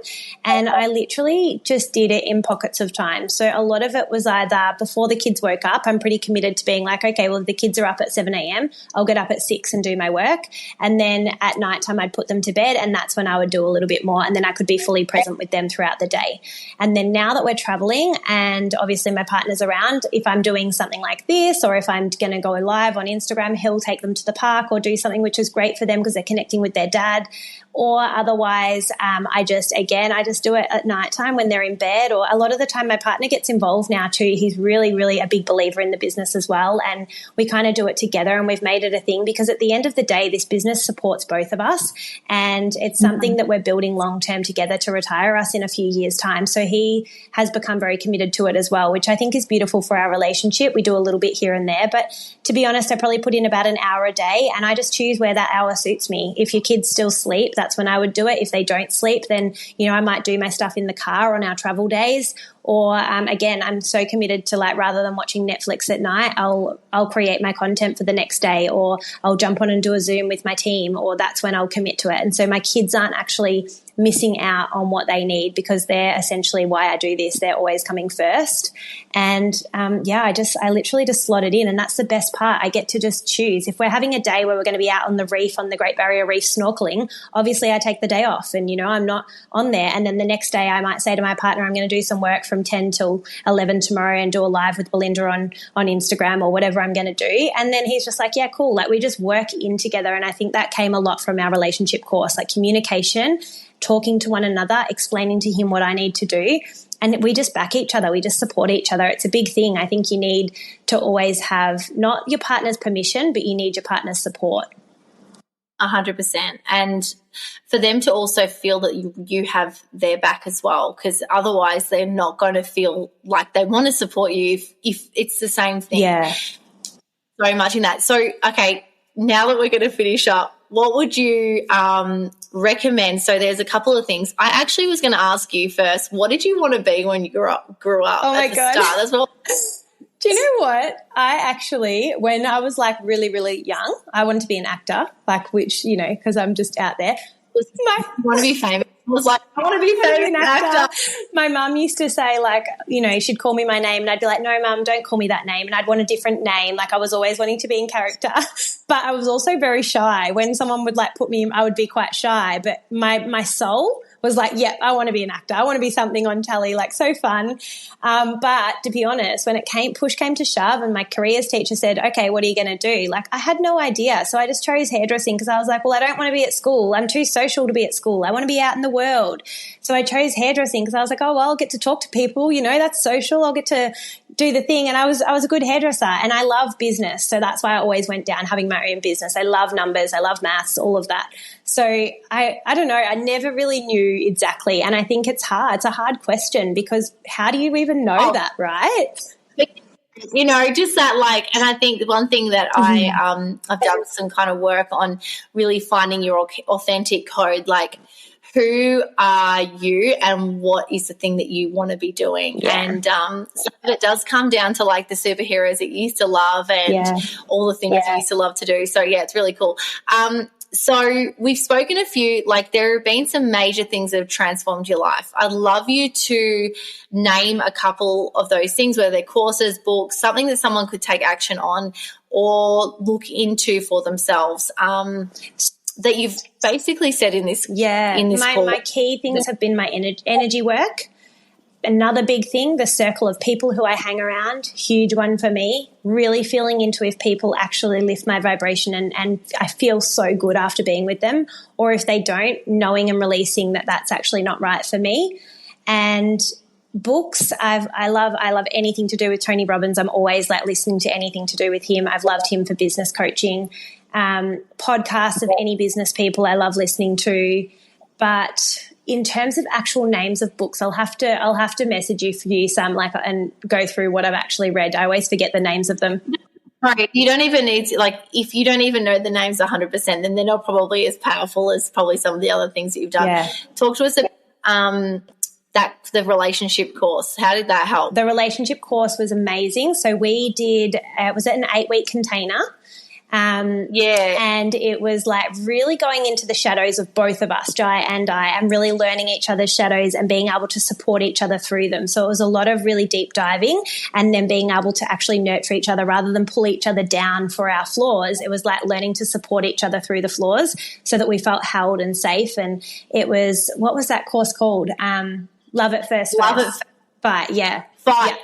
and I literally just did it in pockets of time. So a lot of it was either before the kids woke up, I'm pretty committed to being like, okay, well, if the kids are up at 7 a.m, I'll get up at 6 and do my work, and then at nighttime I'd put them to bed, and that's when I would do a little bit more, and then I could be fully present with them throughout the day. And then now that we're traveling and obviously my partner's around, if I'm doing something like this, or if I'm going to go live on Instagram, he'll take them to the park or do something which is great for them because they're connecting with their dad. Or otherwise, I just do it at nighttime when they're in bed. Or a lot of the time my partner gets involved now too. He's really, really a big believer in the business as well. And we kind of do it together, and we've made it a thing because at the end of the day, this business supports both of us, and it's something that we're building long-term together to retire us in a few years' time. So he has become very committed to it as well, which I think is beautiful for our relationship. We do a little bit here and there, but to be honest, I probably put in about an hour a day, and I just choose where that hour suits me. If your kids still sleep, that's when I would do it. If they don't sleep, then, I might do my stuff in the car on our travel days, Or again, I'm so committed to, like, rather than watching Netflix at night, I'll create my content for the next day, or I'll jump on and do a Zoom with my team, or that's when I'll commit to it. And so my kids aren't actually missing out on what they need, because they're essentially why I do this. They're always coming first. And I literally just slot it in, and that's the best part. I get to just choose. If we're having a day where we're going to be out on the reef, on the Great Barrier Reef snorkeling, obviously I take the day off and, I'm not on there. And then the next day I might say to my partner, I'm going to do some work from 10 till 11 tomorrow and do a live with Belinda on Instagram or whatever I'm going to do. And then he's just like, yeah, cool. Like, we just work in together. And I think that came a lot from our relationship course, like communication, talking to one another, explaining to him what I need to do. And we just back each other. We just support each other. It's a big thing. I think you need to always have not your partner's permission, but you need your partner's support. 100%. And for them to also feel that you have their back as well, because otherwise they're not going to feel like they want to support you if it's the same thing. Yeah. So much in that. So, okay, now that we're going to finish up, what would you recommend? So there's a couple of things. I actually was going to ask you first, what did you want to be when you grew up? Oh, my God. Start? That's what. Do you know what? I actually, when I was like really, really young, I wanted to be an actor, like, which, because I'm just out there. I want to be famous. I was like, I want to be famous an actor. My mum used to say, like, she'd call me my name and I'd be like, no, Mum, don't call me that name. And I'd want a different name. Like, I was always wanting to be in character. But I was also very shy. When someone would, like, put me in, I would be quite shy. But my soul was like, yep, I want to be an actor. I want to be something on telly, like, so fun. But to be honest, when push came to shove and my careers teacher said, okay, what are you going to do? Like, I had no idea. So I just chose hairdressing because I was like, well, I don't want to be at school. I'm too social to be at school. I want to be out in the world. So I chose hairdressing because I was like, oh, well, I'll get to talk to people. That's social. I'll get to do the thing. And I was a good hairdresser, and I love business. So that's why I always went down having my own business. I love numbers. I love maths, all of that. So I don't know. I never really knew exactly. And I think it's hard. It's a hard question, because how do you even know that, right? Just that, like, and I think the one thing that I've done some kind of work on really finding your authentic code, like, who are you and what is the thing that you want to be doing? Yeah. And some of it does come down to, like, the superheroes that you used to love and all the things you used to love to do. So, yeah, it's really cool. So we've spoken a few, like, there have been some major things that have transformed your life. I'd love you to name a couple of those things, whether they're courses, books, something that someone could take action on or look into for themselves. That you've basically said in this call. My key things have been my energy work. Another big thing, the circle of people who I hang around, huge one for me, really feeling into if people actually lift my vibration and I feel so good after being with them, or if they don't, knowing and releasing that that's actually not right for me. And books, I love anything to do with Tony Robbins. I'm always, like, listening to anything to do with him. I've loved him for business coaching. Podcasts of any business people I love listening to. But in terms of actual names of books, I'll have to message you some, like, and go through what I've actually read. I always forget the names of them. Right. You don't even need to, like, if you don't even know the names 100%, then they're not probably as powerful as probably some of the other things that you've done. Yeah. Talk to us about the relationship course. How did that help? The relationship course was amazing. So we did, was it an 8-week container? And it was, like, really going into the shadows of both of us, Jai and I, and really learning each other's shadows and being able to support each other through them. So it was a lot of really deep diving and then being able to actually nurture each other rather than pull each other down for our flaws. It was like learning to support each other through the flaws so that we felt held and safe. And it was, what was that course called? Love at First Fight. Yeah. Fight. Yeah.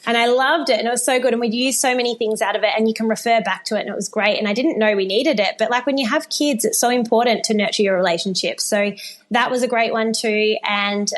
And I loved it, and it was so good, and we'd use so many things out of it, and you can refer back to it, and it was great. And I didn't know we needed it, but, like, when you have kids, it's so important to nurture your relationships. So that was a great one too. And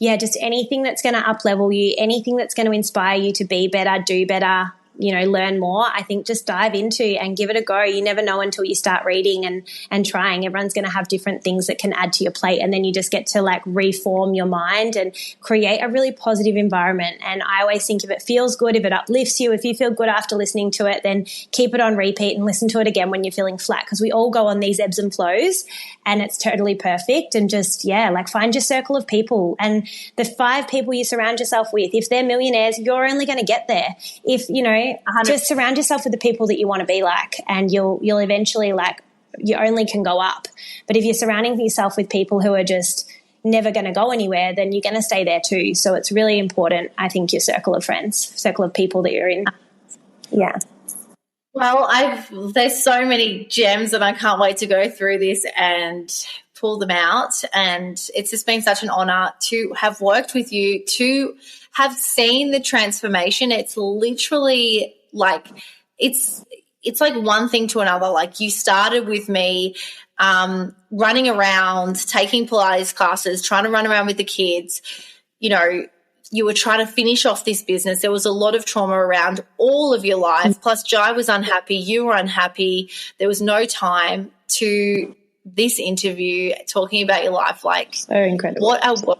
just anything that's going to up-level you, anything that's going to inspire you to be better, do better, learn more, I think just dive into and give it a go. You never know until you start reading and trying. Everyone's going to have different things that can add to your plate, and then you just get to like reform your mind and create a really positive environment. And I always think if it feels good, if it uplifts you, if you feel good after listening to it, then keep it on repeat and listen to it again when you're feeling flat, because we all go on these ebbs and flows, and it's totally perfect. And just, like find your circle of people, and the 5 people you surround yourself with, if they're millionaires, you're only going to get there. If, 100%. Just surround yourself with the people that you want to be like, and you'll eventually, like, you only can go up. But if you're surrounding yourself with people who are just never going to go anywhere, then you're going to stay there too. So it's really important, I think, your circle of friends, circle of people that you're in. Yeah. Well, there's so many gems, and I can't wait to go through this and pull them out. And it's just been such an honor to have worked with you, to have seen the transformation. It's literally like it's like one thing to another. Like, you started with me running around, taking Pilates classes, trying to run around with the kids. You were trying to finish off this business. There was a lot of trauma around all of your life. Plus, Jai was unhappy. You were unhappy. There was no time to this interview talking about your life. Like, so incredible. What a world.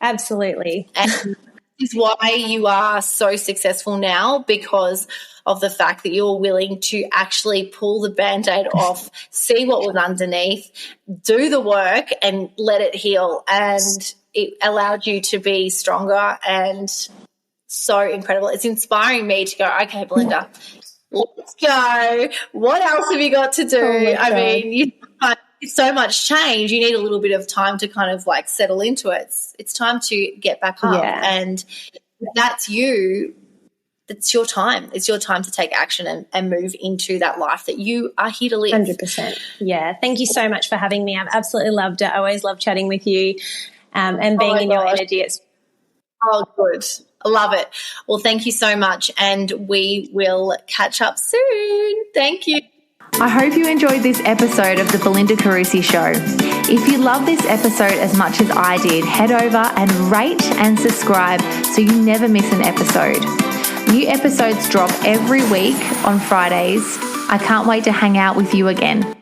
Absolutely. And is why you are so successful now, because of the fact that you're willing to actually pull the Band-Aid off, see what was underneath, do the work and let it heal. And it allowed you to be stronger, and so incredible. It's inspiring me to go, okay, Belinda, let's go. What else have you got to do? I mean, it's so much change. You need a little bit of time to kind of like settle into it. It's time to get back up. Yeah. And that's you. It's your time. It's your time to take action and move into that life that you are here to live. 100%. Yeah. Thank you so much for having me. I've absolutely loved it. I always love chatting with you and being in your energy. Good. I love it. Well, thank you so much, and we will catch up soon. Thank you. I hope you enjoyed this episode of the Belinda Carusi Show. If you love this episode as much as I did, head over and rate and subscribe so you never miss an episode. New episodes drop every week on Fridays. I can't wait to hang out with you again.